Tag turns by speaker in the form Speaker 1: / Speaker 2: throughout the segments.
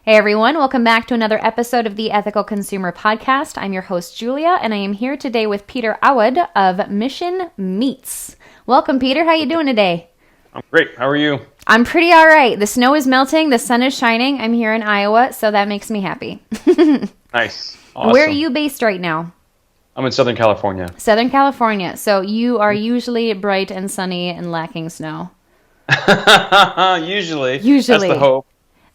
Speaker 1: Hey everyone, welcome back to another episode of the Ethical Consumer Podcast. I'm your host Julia, and I am here today with Peter Awad of Mission Meats. Welcome, Peter. How you doing today?
Speaker 2: I'm great. How are you?
Speaker 1: I'm pretty all right. The snow is melting, the sun is shining. I'm here in Iowa, so that makes me happy.
Speaker 2: Nice. Awesome.
Speaker 1: Where are you based right now?
Speaker 2: I'm in Southern California.
Speaker 1: Southern California. So you are usually bright and sunny and lacking snow.
Speaker 2: Usually. That's
Speaker 1: Usually.
Speaker 2: the hope.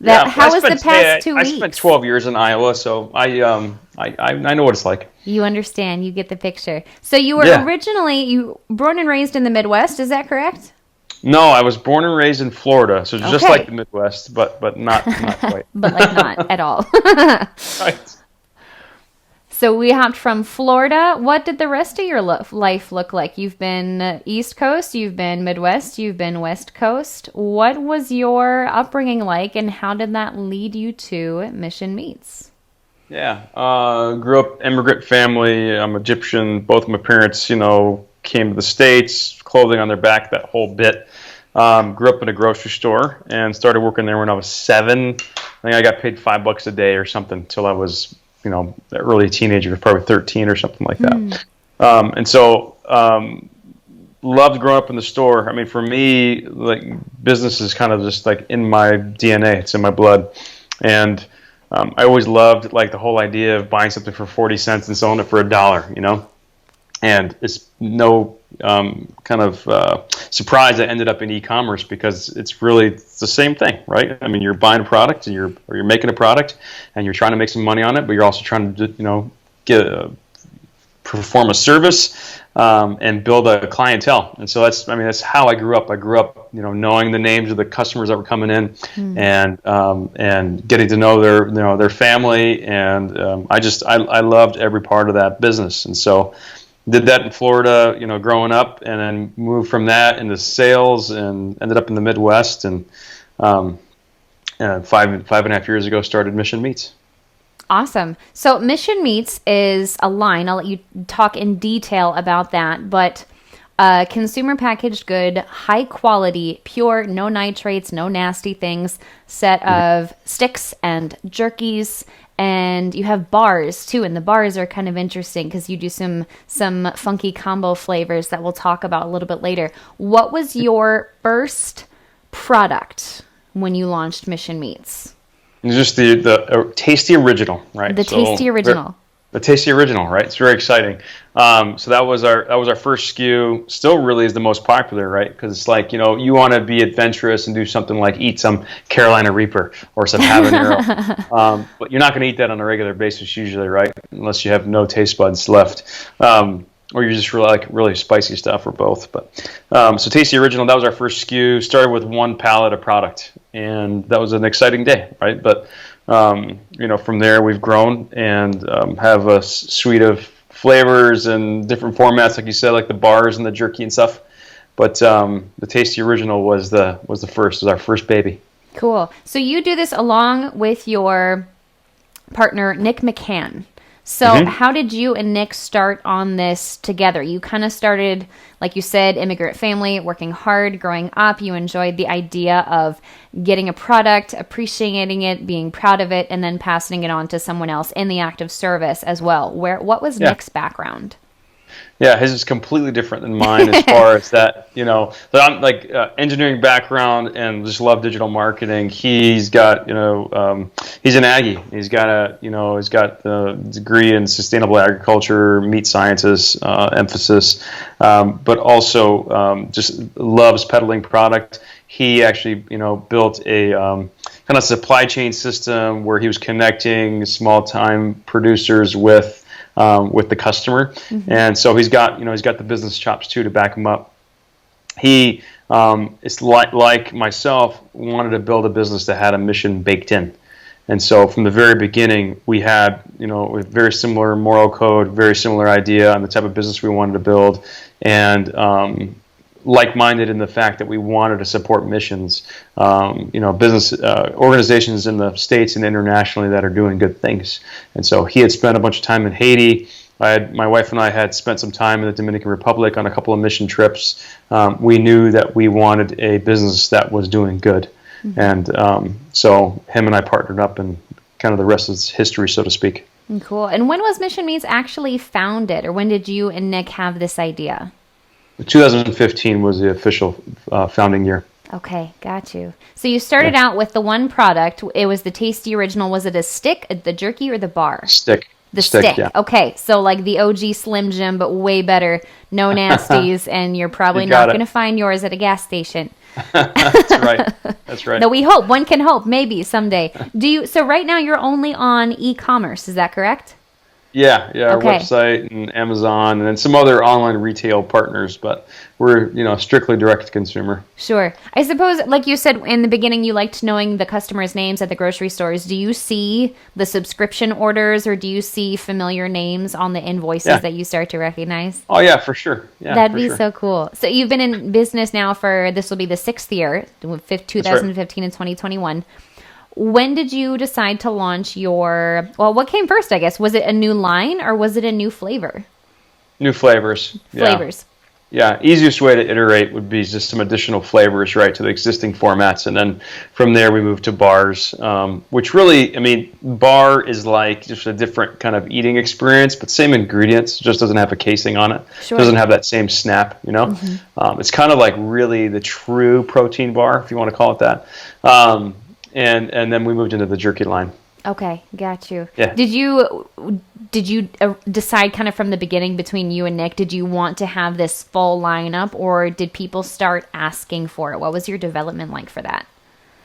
Speaker 1: How was the past 2 weeks?
Speaker 2: I spent 12 years in Iowa, so I know what it's like.
Speaker 1: You understand. You get the picture. So you were originally born and raised in the Midwest. Is that correct?
Speaker 2: No, I was born and raised in Florida, so just like the Midwest, but not quite.
Speaker 1: But like not at all.
Speaker 2: Right.
Speaker 1: So we hopped from Florida. What did the rest of your life look like? You've been East Coast, you've been Midwest, you've been West Coast. What was your upbringing like, and how did that lead you to Mission Meats?
Speaker 2: Yeah, grew up immigrant family. I'm Egyptian. Both my parents, came to the States, clothing on their back, that whole bit. Grew up in a grocery store and started working there when I was 7. I think I got paid $5 a day or something till I was the early teenager, probably 13 or something like that. And so loved growing up in the store. I mean, for me, like, business is kind of just like in my DNA. It's in my blood. And I always loved like the whole idea of buying something for 40 cents and selling it for $1, And it's no surprise I ended up in e-commerce, because it's the same thing, right? I mean, you're buying a product and you're making a product and you're trying to make some money on it, but you're also trying to perform a service and build a clientele. And so that's how I grew up. I grew up knowing the names of the customers that were coming in and getting to know their family, and I loved every part of that business. And so did that in Florida, growing up, and then moved from that into sales and ended up in the Midwest. And 5.5 years ago, started Mission Meats.
Speaker 1: Awesome. So Mission Meats is a line. I'll let you talk in detail about that, but consumer packaged good, high quality, pure, no nitrates, no nasty things, set of sticks and jerkies. And you have bars too, and the bars are kind of interesting because you do some funky combo flavors that we'll talk about a little bit later. What was your first product when you launched Mission Meats?
Speaker 2: Just the Tasty Original, right?
Speaker 1: Tasty Original.
Speaker 2: The Tasty Original, right? It's very exciting. So that was our first SKU. Still, really is the most popular, right? Because it's like you want to be adventurous and do something like eat some Carolina Reaper or some habanero, but you're not going to eat that on a regular basis usually, right? Unless you have no taste buds left, or you just really like really spicy stuff, or both. But so Tasty Original, that was our first SKU. Started with 1 pallet of product, and that was an exciting day, right? But from there we've grown and have a suite of flavors and different formats, like you said, like the bars and the jerky and stuff. But the Tasty Original was our first baby.
Speaker 1: Cool. So you do this along with your partner, Nick McCann. So how did you and Nick start on this together? You kind of started, like you said, immigrant family, working hard, growing up. You enjoyed the idea of getting a product, appreciating it, being proud of it, and then passing it on to someone else in the act of service as well. What was Nick's background?
Speaker 2: Yeah, his is completely different than mine as far as that, but I'm like engineering background and just love digital marketing. He's got, he's an Aggie. He's got the degree in sustainable agriculture, meat sciences emphasis, but also just loves peddling product. He actually, built a kind of supply chain system where he was connecting small time producers with the customer, and so he's got the business chops too to back him up. He is like myself, wanted to build a business that had a mission baked in, and so from the very beginning we had a very similar moral code, very similar idea on the type of business we wanted to build, and like-minded in the fact that we wanted to support missions, business organizations in the States and internationally that are doing good things. And so he had spent a bunch of time in Haiti. My wife and I had spent some time in the Dominican Republic on a couple of mission trips. We knew that we wanted a business that was doing good. And so him and I partnered up, and kind of the rest is history, so to speak.
Speaker 1: Cool. And when was Mission Meats actually founded, or when did you and Nick have this idea?
Speaker 2: 2015 was the official founding year.
Speaker 1: Okay, got you. So you started out with the one product. It was the Tasty Original. Was it a stick, the jerky, or the bar?
Speaker 2: Stick.
Speaker 1: The stick.
Speaker 2: Yeah.
Speaker 1: Okay, so like the OG Slim Jim, but way better. No nasties, and you're probably not going to find yours at a gas station.
Speaker 2: That's right. That's right.
Speaker 1: No, we hope. One can hope. Maybe someday. So right now you're only on e-commerce. Is that correct?
Speaker 2: Yeah, our
Speaker 1: Okay.
Speaker 2: website and Amazon, and then some other online retail partners, but we're strictly direct to consumer.
Speaker 1: Sure. I suppose, like you said in the beginning, you liked knowing the customers' names at the grocery stores. Do you see the subscription orders, or do you see familiar names on the invoices that you start to recognize?
Speaker 2: Oh yeah, for sure. Yeah,
Speaker 1: That'd be so cool. So you've been in business now this will be the 6th year, 2015 and 2021. When did you decide to launch what came first, I guess? Was it a new line, or was it a new flavor?
Speaker 2: New flavors.
Speaker 1: Flavors.
Speaker 2: Yeah, easiest way to iterate would be just some additional flavors, right, to the existing formats. And then from there we moved to bars, which really, bar is like just a different kind of eating experience, but same ingredients, just doesn't have a casing on it.
Speaker 1: Sure.
Speaker 2: Doesn't have that same snap, It's kind of like really the true protein bar, if you want to call it that. And then we moved into the jerky line.
Speaker 1: Okay, got you.
Speaker 2: Yeah.
Speaker 1: Did you decide kind of from the beginning between you and Nick, did you want to have this full lineup, or did people start asking for it? What was your development like for that?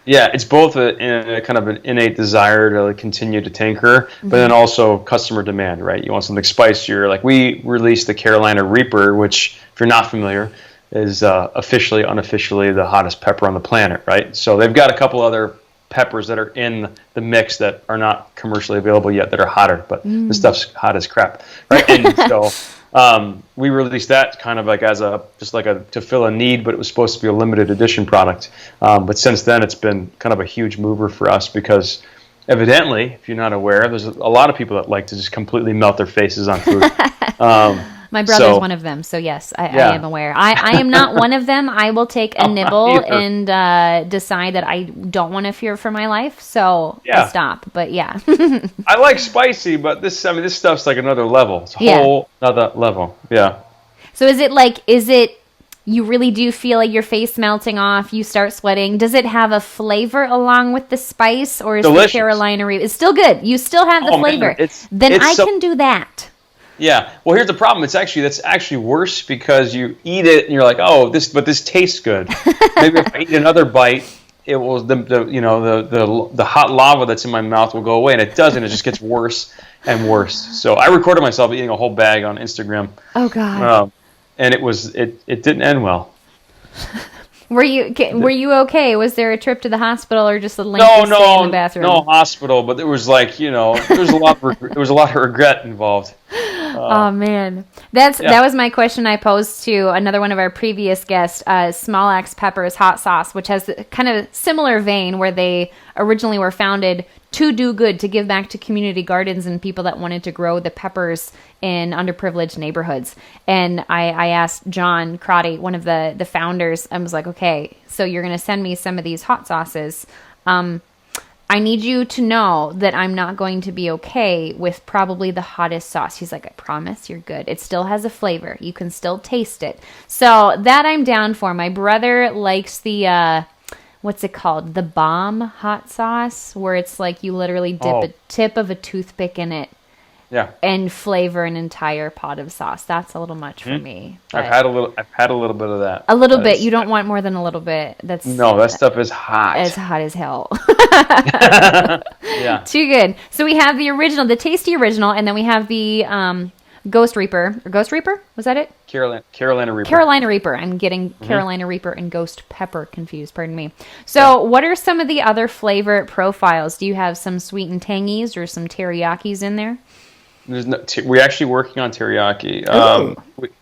Speaker 2: Yeah, it's both a kind of an innate desire to continue to tinker, but then also customer demand, right? You want something spicier. Like we released the Carolina Reaper, which, if you're not familiar, is officially, unofficially the hottest pepper on the planet, right? So they've got a couple other peppers that are in the mix that are not commercially available yet that are hotter, but this stuff's hot as crap, right? And so we released that kind of like to fill a need, but it was supposed to be a limited edition product. But since then, it's been kind of a huge mover for us because evidently, if you're not aware, there's a lot of people that like to just completely melt their faces on food.
Speaker 1: My brother's one of them, so yes, I am aware. I am not one of them. I will take a nibble and decide that I don't want to fear for my life, so I stop. But yeah.
Speaker 2: I like spicy, but this stuff's like another level. It's a whole other level. Yeah.
Speaker 1: So is it you really do feel like your face melting off, you start sweating? Does it have a flavor along with the spice, or is
Speaker 2: delicious.
Speaker 1: The Carolina Reaper? It's still good. You still have the flavor.
Speaker 2: Man,
Speaker 1: then I can do that.
Speaker 2: Yeah. Well, here's the problem. That's actually worse because you eat it and you're like, oh, this tastes good. Maybe if I eat another bite, it will the hot lava that's in my mouth will go away, and it doesn't. It just gets worse and worse. So I recorded myself eating a whole bag on Instagram.
Speaker 1: Oh God.
Speaker 2: And it didn't end well.
Speaker 1: Were you okay? Was there a trip to the hospital or just a lengthy stay in the bathroom?
Speaker 2: No hospital, but there was there was a lot of regret involved.
Speaker 1: Oh man, that was my question I posed to another one of our previous guests, Smallx Peppers Hot Sauce, which has kind of similar vein where they originally were founded to do good, to give back to community gardens and people that wanted to grow the peppers in underprivileged neighborhoods. And I asked John Crotty, one of the founders, I was like, okay, so you're going to send me some of these hot sauces. I need you to know that I'm not going to be okay with probably the hottest sauce. He's like, I promise you're good. It still has a flavor. You can still taste it. So that I'm down for. My brother likes the, what's it called? The bomb hot sauce, where it's like you literally dip a tip of a toothpick in it.
Speaker 2: Yeah.
Speaker 1: And flavor an entire pot of sauce. That's a little much for me.
Speaker 2: I've had a little bit of that.
Speaker 1: A little bit. You don't want more than a little bit.
Speaker 2: That stuff is hot.
Speaker 1: It's hot as hell.
Speaker 2: Yeah.
Speaker 1: Too good. So we have the original, the Tasty Original, and then we have the Ghost Reaper. Or Ghost Reaper? Was that it?
Speaker 2: Carolina Reaper.
Speaker 1: Carolina Reaper. I'm getting Carolina Reaper and Ghost Pepper confused. Pardon me. So what are some of the other flavor profiles? Do you have some sweet and tangies or some teriyakis in there?
Speaker 2: We're actually working on teriyaki.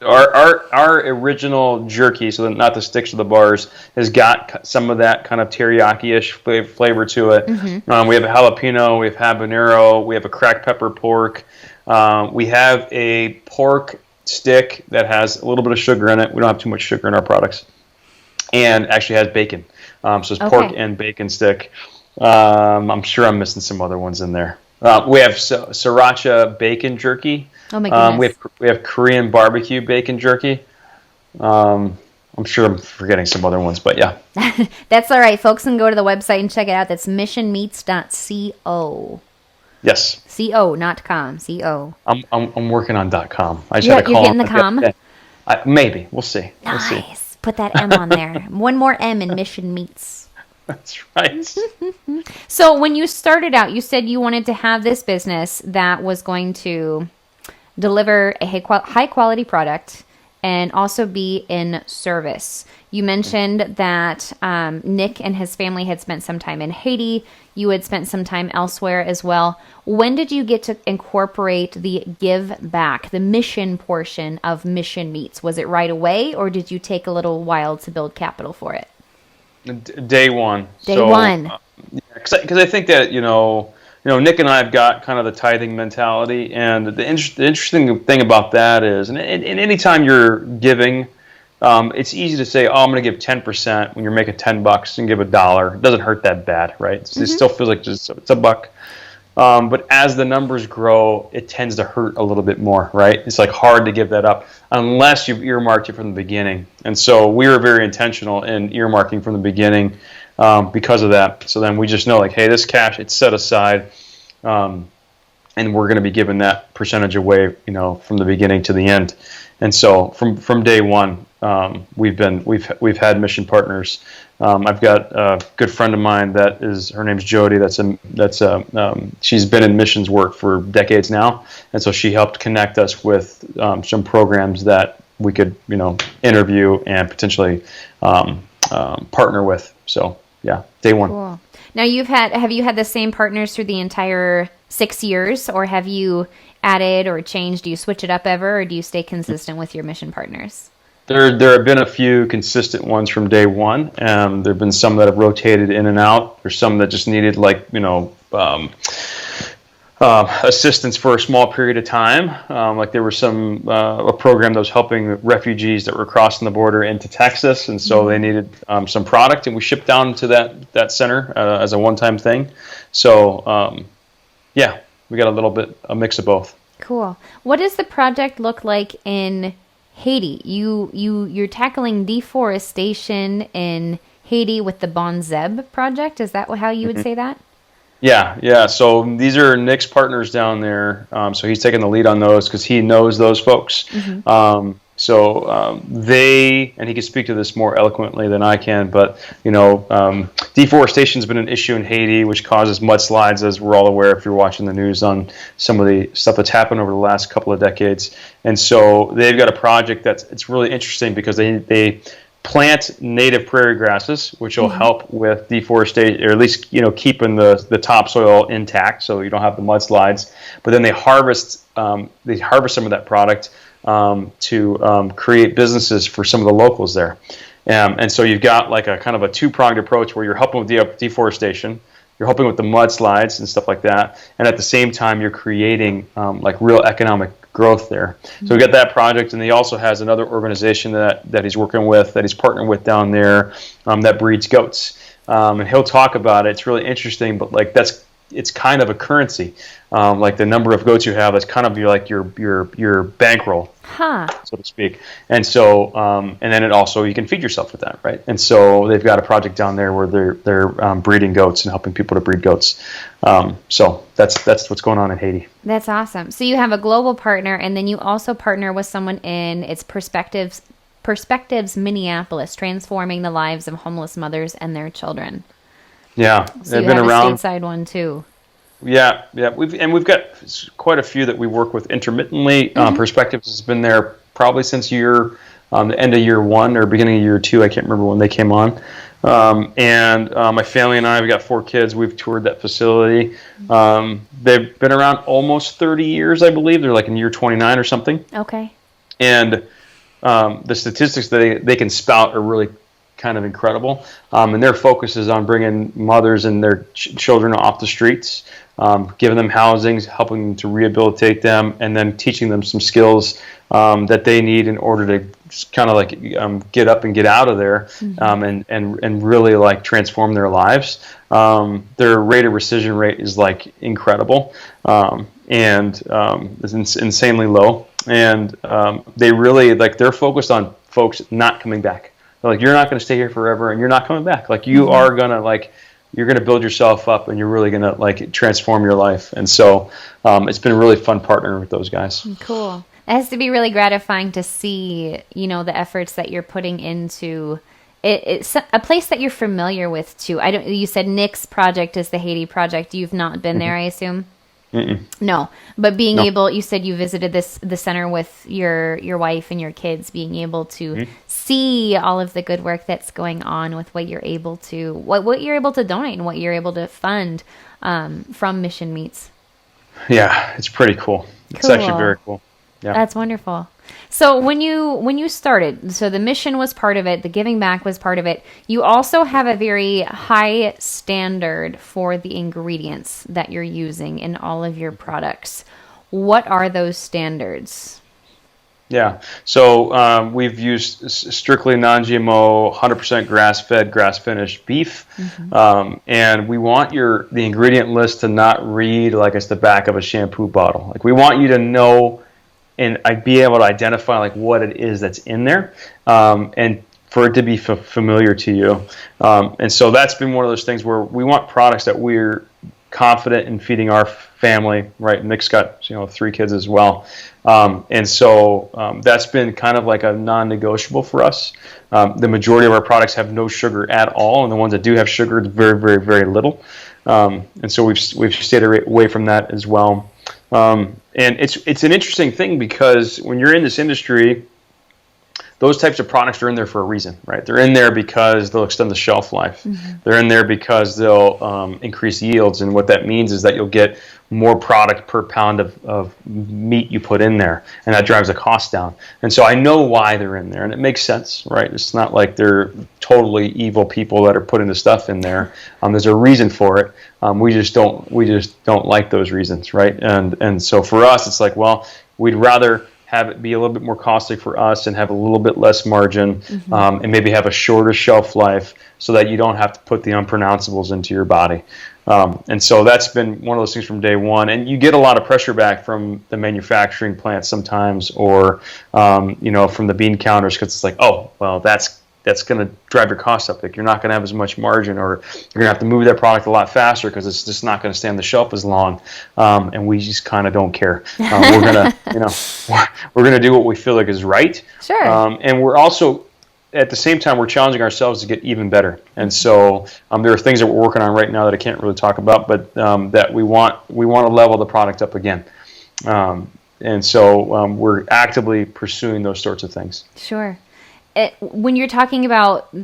Speaker 2: Our original jerky, so not the sticks or the bars, has got some of that kind of teriyaki-ish flavor to it. Mm-hmm. We have a jalapeno, we have habanero, we have a cracked pepper pork. We have a pork stick that has a little bit of sugar in it. We don't have too much sugar in our products. And actually has bacon. So it's pork and bacon stick. I'm sure I'm missing some other ones in there. We have sriracha bacon jerky.
Speaker 1: Oh my goodness.
Speaker 2: We have Korean barbecue bacon jerky. I'm sure I'm forgetting some other ones, but yeah.
Speaker 1: That's all right. Folks can go to the website and check it out. That's missionmeats.co.
Speaker 2: Yes.
Speaker 1: Co, not com. Co.
Speaker 2: I'm working on .com. I just
Speaker 1: Yeah,
Speaker 2: had to
Speaker 1: you're
Speaker 2: call
Speaker 1: getting the com?
Speaker 2: maybe. We'll see.
Speaker 1: Nice.
Speaker 2: We'll see.
Speaker 1: Put that M on there. One more M in Mission Meats.
Speaker 2: That's right.
Speaker 1: So when you started out, you said you wanted to have this business that was going to deliver a high quality product and also be in service. You mentioned that Nick and his family had spent some time in Haiti. You had spent some time elsewhere as well. When did you get to incorporate the give back, the mission portion of Mission Meats? Was it right away, or did you take a little while to build capital for it?
Speaker 2: Day one.
Speaker 1: Day one.
Speaker 2: Because I think that, Nick and I have got kind of the tithing mentality, and the interesting thing about that is, and anytime you're giving, it's easy to say, I'm going to give 10% when you're making $10 and give $1. It doesn't hurt that bad, right? It still feels like it's a buck. But as the numbers grow, it tends to hurt a little bit more, right? It's like hard to give that up unless you've earmarked it from the beginning. And so we were very intentional in earmarking from the beginning because of that. So then we just know, like, hey, this cash, it's set aside, and we're going to be giving that percentage away, from the beginning to the end. And so from day one, we've had mission partners. I've got a good friend of mine her name's Jody. She's been in missions work for decades now, and so she helped connect us with some programs that we could interview and potentially partner with. So yeah, day one.
Speaker 1: Cool. Now have you had the same partners through the entire 6 years, or have you added or changed? Do you switch it up ever, or do you stay consistent with your mission partners?
Speaker 2: There have been a few consistent ones from day one. There have been some that have rotated in and out. There's some that just needed assistance for a small period of time. Like there was a program that was helping refugees that were crossing the border into Texas, and so they needed some product, and we shipped down to that center as a one-time thing. So yeah, we got a mix of both.
Speaker 1: Cool. What does the project look like in Haiti? You're tackling deforestation in Haiti with the BonZeb project. Is that how you would say that?
Speaker 2: Yeah. So these are Nick's partners down there. So he's taking the lead on those because he knows those folks. And he can speak to this more eloquently than I can, but deforestation has been an issue in Haiti, which causes mudslides, as we're all aware if you're watching the news on some of the stuff that's happened over the last couple of decades. And so they've got a project it's really interesting because they plant native prairie grasses, which will help with deforestation, or at least keeping the topsoil intact, so you don't have the mudslides. But then they harvest some of that product to create businesses for some of the locals there. And so you've got like a kind of a two-pronged approach where you're helping with deforestation, you're helping with the mudslides and stuff like that, and at the same time you're creating like real economic growth there. So we got that project, and he also has another organization that he's working with, that he's partnering with down there, that breeds goats. And he'll talk about it. It's really interesting, but like it's kind of a currency. Like the number of goats you have is kind of your bankroll, so to speak. And so, and then you can feed yourself with that, right? And so they've got a project down there where they're breeding goats and helping people to breed goats. So that's what's going on in Haiti.
Speaker 1: That's awesome. So you have a global partner, and then you also partner with someone in Perspectives Minneapolis, transforming the lives of homeless mothers and their children.
Speaker 2: Yeah,
Speaker 1: so they've been around. A stateside one too.
Speaker 2: Yeah. We've got quite a few that we work with intermittently. Perspectives has been there probably since the end of year one or beginning of year two. I can't remember when they came on. And my family and I, we've got 4 kids. We've toured that facility. They've been around almost 30 years, I believe. They're like in year 29 or something.
Speaker 1: Okay.
Speaker 2: And the statistics that they can spout are really kind of incredible. And their focus is on bringing mothers and their children off the streets, giving them housing, helping them to rehabilitate them, and then teaching them some skills that they need in order to kind of like get up and get out of there, and really like transform their lives. Their rate of rescission rate is like incredible, and it's insanely low. And they really like they're focused on folks not coming back. They're like, you're not going to stay here forever, and you're not coming back. Like you are gonna like. You're going to build yourself up, and you're really going to like transform your life. And so it's been a really fun partnering with those guys.
Speaker 1: Cool. It has to be really gratifying to see, the efforts that you're putting into it. It's a place that you're familiar with too. You said Nick's project is the Haiti project. You've not been there, I assume?
Speaker 2: Mm-mm.
Speaker 1: No, but being able, you said you visited the center with your wife and your kids, being able to see all of the good work that's going on with what you're able to, what you're able to donate and what you're able to fund from Mission Meats.
Speaker 2: Yeah, it's pretty cool. It's actually very cool. Yeah,
Speaker 1: that's wonderful. So when you started, so the mission was part of it, the giving back was part of it. You also have a very high standard for the ingredients that you're using in all of your products. What are those standards?
Speaker 2: Yeah, so we've used strictly non-GMO, 100% grass-fed, grass-finished beef, and we want the ingredient list to not read like it's the back of a shampoo bottle. Like we want you to know and I'd be able to identify like what it is that's in there, and for it to be familiar to you. And so that's been one of those things where we want products that we're confident in feeding our family, right? Nick's got 3 kids as well, and so that's been kind of like a non-negotiable for us. The majority of our products have no sugar at all, and the ones that do have sugar, it's very, very, very little. And so we've stayed away from that as well. And it's an interesting thing because when you're in this industry, those types of products are in there for a reason, right? They're in there because they'll extend the shelf life. They're in there because they'll increase yields, and what that means is that you'll get more product per pound of meat you put in there, and that drives the cost down. And so I know why they're in there, and it makes sense, right? It's not like they're totally evil people that are putting the stuff in there. There's a reason for it. We just don't like those reasons, right? And so for us, it's like, well, we'd rather have it be a little bit more costly for us and have a little bit less margin, and maybe have a shorter shelf life so that you don't have to put the unpronounceables into your body. And so that's been one of those things from day one. And you get a lot of pressure back from the manufacturing plants sometimes, or from the bean counters, because it's like, oh, well, that's going to drive your costs up. Like you're not going to have as much margin, or you're going to have to move that product a lot faster because it's just not going to stay on the shelf as long. And we just kind of don't care. We're gonna, we're going to do what we feel like is right.
Speaker 1: Sure.
Speaker 2: And we're also, at the same time, we're challenging ourselves to get even better. And so there are things that we're working on right now that I can't really talk about, but that we want to level the product up again. And so we're actively pursuing those sorts of things.
Speaker 1: Sure. When you're talking about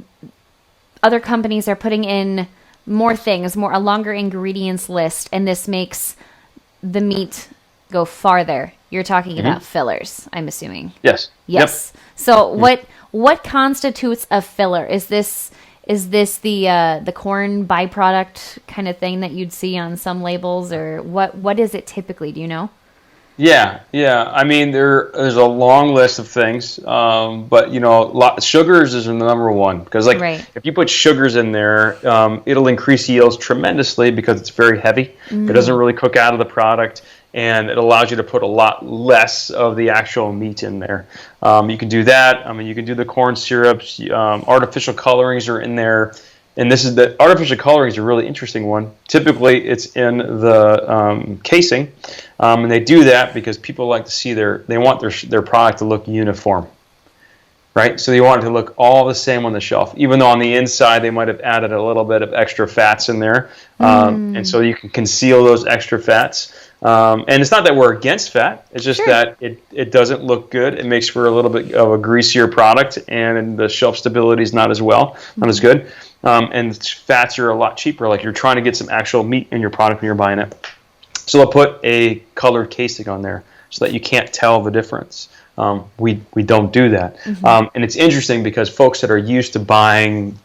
Speaker 1: other companies are putting in more things, a longer ingredients list, and this makes the meat go farther, you're talking about fillers, I'm assuming.
Speaker 2: Yes.
Speaker 1: Yep. So what constitutes a filler? Is this the corn byproduct kind of thing that you'd see on some labels, or what is it typically? Do you know?
Speaker 2: Yeah. I mean, there's a long list of things, but sugars is the number one, because if you put sugars in there, it'll increase yields tremendously because it's very heavy. It doesn't really cook out of the product, and it allows you to put a lot less of the actual meat in there. You can do that. I mean, you can do the corn syrups. Artificial colorings are in there. And the artificial coloring is a really interesting one. Typically, it's in the casing, and they do that because people like to see they want their product to look uniform, right? So they want it to look all the same on the shelf, even though on the inside they might have added a little bit of extra fats in there, and so you can conceal those extra fats. And it's not that we're against fat; it's just that it doesn't look good. It makes for a little bit of a greasier product, and the shelf stability is not as as good. And fats are a lot cheaper. Like you're trying to get some actual meat in your product when you're buying it. So they'll put a colored casing on there so that you can't tell the difference. We don't do that. And it's interesting because folks that are used to buying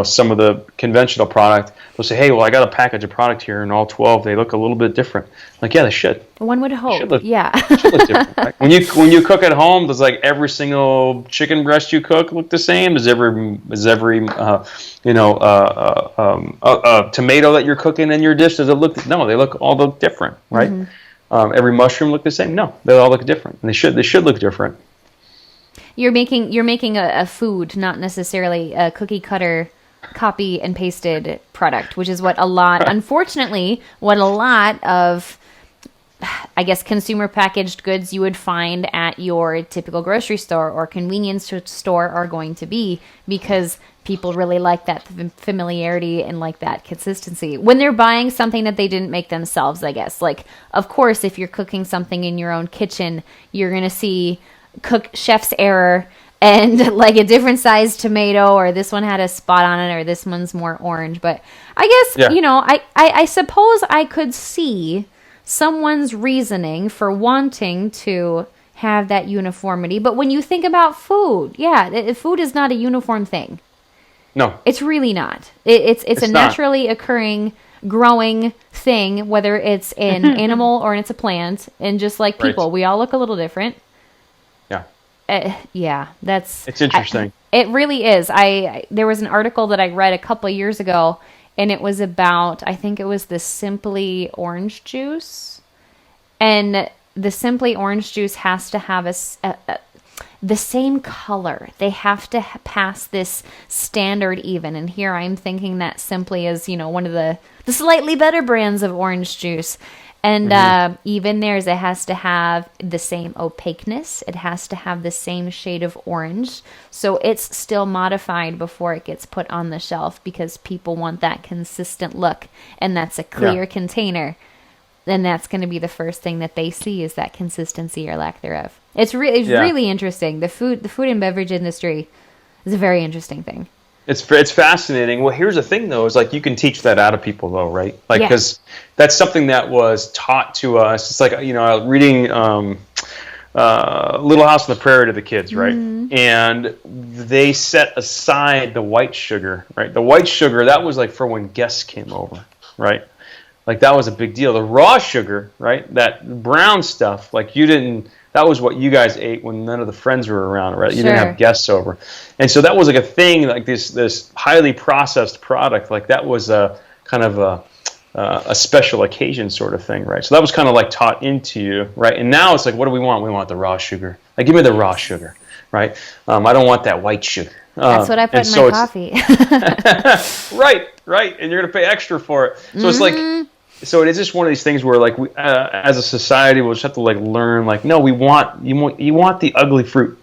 Speaker 2: some of the conventional product, they'll say, hey, well, I got a package of product here, and all 12, they look a little bit different. Like, yeah, they should.
Speaker 1: One would hope. Should look
Speaker 2: different, right? When you cook at home, does like every single chicken breast you cook look the same? Does every tomato that you're cooking in your dish, does it look? No, they all look different, right? Mm-hmm. Every mushroom look the same? No, they all look different, and they should look different.
Speaker 1: You're making a food, not necessarily a cookie cutter copy and pasted product, which is what a lot of, I guess, consumer packaged goods you would find at your typical grocery store or convenience store are going to be, because people really like that familiarity and like that consistency when they're buying something that they didn't make themselves, I guess. Like, of course, if you're cooking something in your own kitchen, you're going to see chef's error and like a different size tomato, or this one had a spot on it, or this one's more orange. But I guess, I suppose I could see someone's reasoning for wanting to have that uniformity. But when you think about food, food is not a uniform thing.
Speaker 2: No.
Speaker 1: It's really not. It's a naturally occurring, growing thing, whether it's an animal or it's a plant. And just like people, we all look a little different. It's
Speaker 2: interesting.
Speaker 1: It really is. There was an article that I read a couple of years ago, and it was about, I think it was the Simply orange juice, and the Simply orange juice has to have the same color. They have to pass this standard even. And here I'm thinking that Simply is, one of the slightly better brands of orange juice. And even theirs, it has to have the same opaqueness. It has to have the same shade of orange. So it's still modified before it gets put on the shelf, because people want that consistent look. And that's a clear container. And that's going to be the first thing that they see, is that consistency or lack thereof. It's really interesting. The food and beverage industry is a very interesting thing.
Speaker 2: It's fascinating. Well, here's the thing, though, is like you can teach that out of people, though, right? Like, because that's something that was taught to us. It's like, reading Little House on the Prairie to the kids, right? Mm-hmm. And they set aside the white sugar, right? The white sugar, that was like for when guests came over, right? Like, that was a big deal. The raw sugar, right? That brown stuff, like that was what you guys ate when none of the friends were around, right? You didn't have guests over. And so that was like a thing, like this highly processed product, like that was a kind of a special occasion sort of thing, right? So that was kind of like taught into you, right? And now it's like, what do we want? We want the raw sugar. Like, give me the raw sugar, right? I don't want that white sugar.
Speaker 1: That's what I put in my coffee.
Speaker 2: Right. And you're going to pay extra for it. So it's like, so it is just one of these things where, like, we, as a society, we'll just have to like learn, like, no, you want the ugly fruit,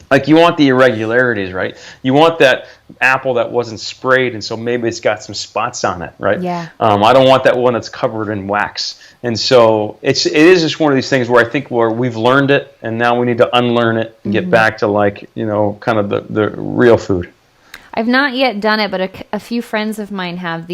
Speaker 2: like you want the irregularities, right? You want that apple that wasn't sprayed, and so maybe it's got some spots on it, right?
Speaker 1: Yeah.
Speaker 2: I don't want that one that's covered in wax, and so it is just one of these things where I think we've learned it, and now we need to unlearn it and get back to like kind of the real food.
Speaker 1: I've not yet done it, but a few friends of mine have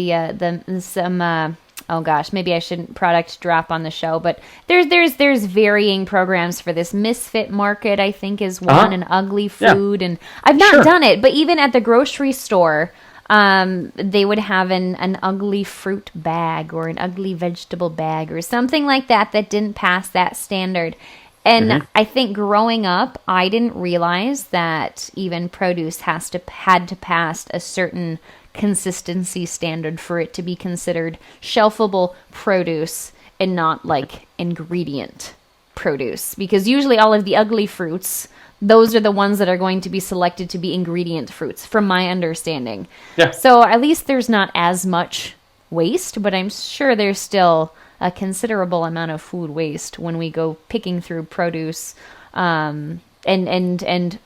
Speaker 1: some. Oh gosh, maybe I shouldn't product drop on the show, but there's varying programs for this. Misfit Market, I think, is one, and Ugly Food, and I've not done it, but even at the grocery store, they would have an ugly fruit bag or an ugly vegetable bag or something like that didn't pass that standard. And I think growing up, I didn't realize that even produce had to pass a certain consistency standard for it to be considered shelfable produce and not like ingredient produce, because usually all of the ugly fruits, those are the ones that are going to be selected to be ingredient fruits, from my understanding. So at least there's not as much waste, but I'm sure there's still a considerable amount of food waste when we go picking through produce and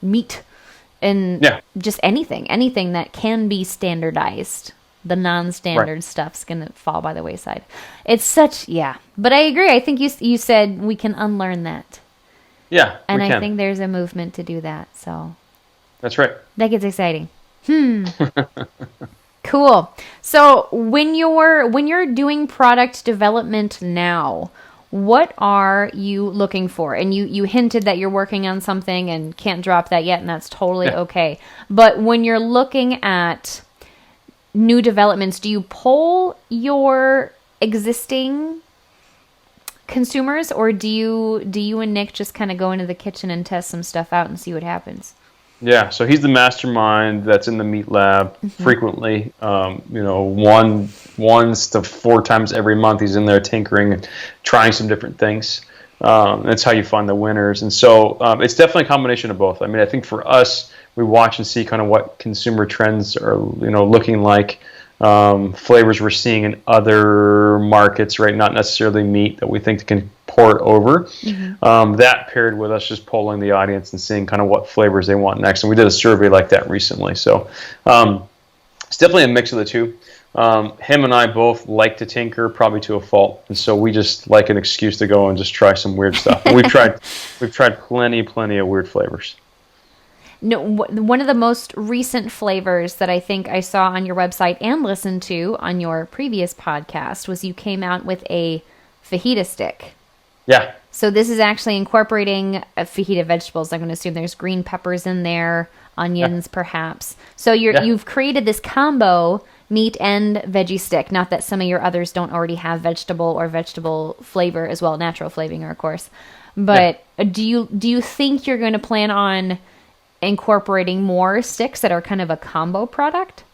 Speaker 1: meat. And just anything that can be standardized. The non-standard stuff's going to fall by the wayside. It's such, But I agree. I think you said we can unlearn that.
Speaker 2: Yeah,
Speaker 1: and I think there's a movement to do that. So
Speaker 2: that's right.
Speaker 1: That gets exciting. Cool. So when you're doing product development now, what are you looking for? And you hinted that you're working on something and can't drop that yet, and that's totally okay. But when you're looking at new developments, do you poll your existing consumers, or do you and Nick just kind of go into the kitchen and test some stuff out and see what happens?
Speaker 2: Yeah, so he's the mastermind that's in the meat lab frequently. Once to 4 times every month, he's in there tinkering and trying some different things. That's how you find the winners. And so it's definitely a combination of both. I mean, I think for us, we watch and see kind of what consumer trends are, looking like. Flavors we're seeing in other markets, right? Not necessarily meat that we think can port over. That paired with us just polling the audience and seeing kind of what flavors they want next. And we did a survey like that recently. So it's definitely a mix of the two. Him and I both like to tinker, probably to a fault, and so we just like an excuse to go and just try some weird stuff. And we've tried plenty of weird flavors.
Speaker 1: No, one of the most recent flavors that I think I saw on your website and listened to on your previous podcast was you came out with a fajita stick.
Speaker 2: Yeah.
Speaker 1: So this is actually incorporating fajita vegetables. I'm going to assume there's green peppers in there, onions perhaps. So you've created this combo meat and veggie stick. Not that some of your others don't already have vegetable flavor as well, natural flavoring, of course. But do you think you're going to plan on incorporating more sticks that are kind of a combo product?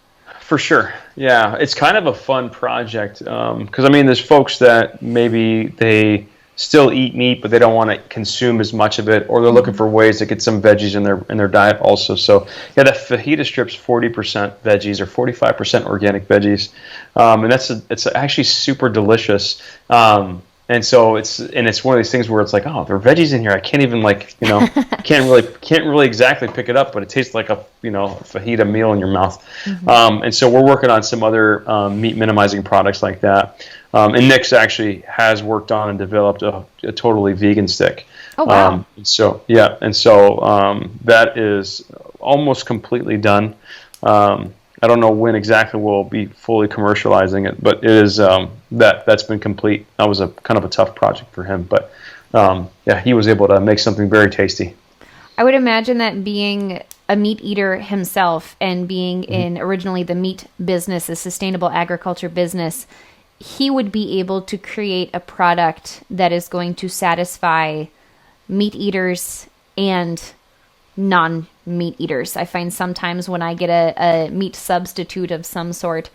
Speaker 2: For sure. Yeah, it's kind of a fun project because there's folks that maybe they still eat meat, but they don't want to consume as much of it, or they're looking for ways to get some veggies in their diet also. So yeah, that fajita strip's 40% veggies or 45% organic veggies, and it's actually super delicious. And so it's one of these things where it's like, oh, there are veggies in here. I can't even can't really exactly pick it up, but it tastes like a fajita meal in your mouth. And so we're working on some other meat minimizing products like that. And Nick's actually has worked on and developed a totally vegan stick.
Speaker 1: Oh wow!
Speaker 2: So that is almost completely done. I don't know when exactly we'll be fully commercializing it, but it is that's been complete. That was a kind of a tough project for him, but he was able to make something very tasty.
Speaker 1: I would imagine that being a meat eater himself and being in originally the meat business, the sustainable agriculture business, he would be able to create a product that is going to satisfy meat eaters and non-meat eaters. I find sometimes when I get a meat substitute of some sort,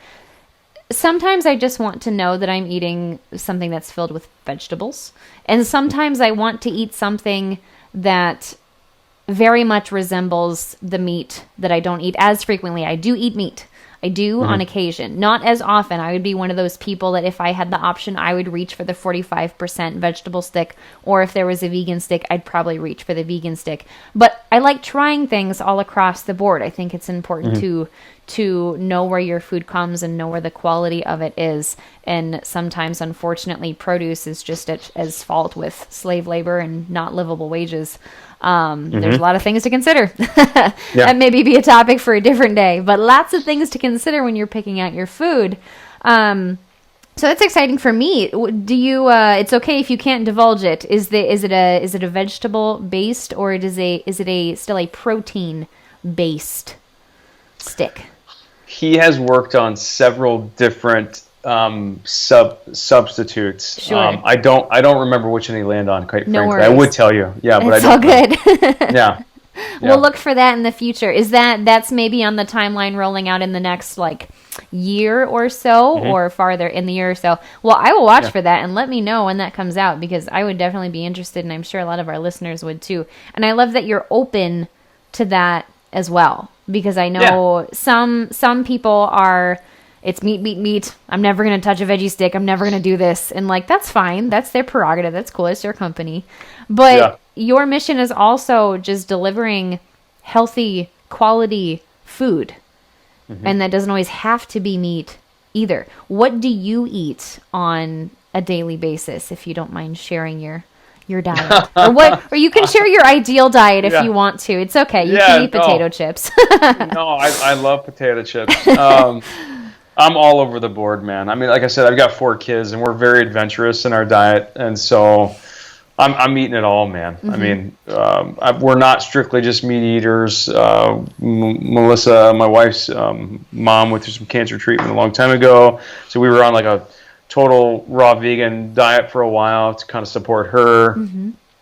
Speaker 1: sometimes I just want to know that I'm eating something that's filled with vegetables. And sometimes I want to eat something that very much resembles the meat that I don't eat as frequently. I do eat meat. I do on occasion. Not as often. I would be one of those people that if I had the option, I would reach for the 45% vegetable stick, or if there was a vegan stick, I'd probably reach for the vegan stick. But I like trying things all across the board. I think it's important to know where your food comes and know where the quality of it is. And sometimes, unfortunately, produce is just as fault with slave labor and not livable wages. There's a lot of things to consider. That maybe be a topic for a different day, but lots of things to consider when you're picking out your food. So that's exciting for me. Do you? It's okay if you can't divulge it. Is it a vegetable based, or is it still a protein based stick?
Speaker 2: He has worked on several different substitutes.
Speaker 1: Sure.
Speaker 2: I don't remember which one he landed on, quite frankly.
Speaker 1: Worries.
Speaker 2: I would tell you. Yeah, but
Speaker 1: it's
Speaker 2: I don't
Speaker 1: all
Speaker 2: know.
Speaker 1: good.
Speaker 2: Yeah.
Speaker 1: We'll look for that in the future. That's maybe on the timeline rolling out in the next year or so, or farther in the year or so? Well, I will watch for that and let me know when that comes out, because I would definitely be interested, and I'm sure a lot of our listeners would too. And I love that you're open to that as well, because I know some people are, it's meat. I'm never going to touch a veggie stick. I'm never going to do this. And that's fine. That's their prerogative. That's cool. It's their company. But your mission is also just delivering healthy, quality food. And that doesn't always have to be meat either. What do you eat on a daily basis, if you don't mind sharing your diet? Or you can share your ideal diet if you want to. It's okay. You can eat potato chips.
Speaker 2: No, I love potato chips. I'm all over the board, man. I mean, like I said, I've got 4 kids, and we're very adventurous in our diet, and so I'm eating it all, man. I mean, we're not strictly just meat eaters. Melissa, my wife's mom, went through some cancer treatment a long time ago, so we were on like a total raw vegan diet for a while to kind of support her.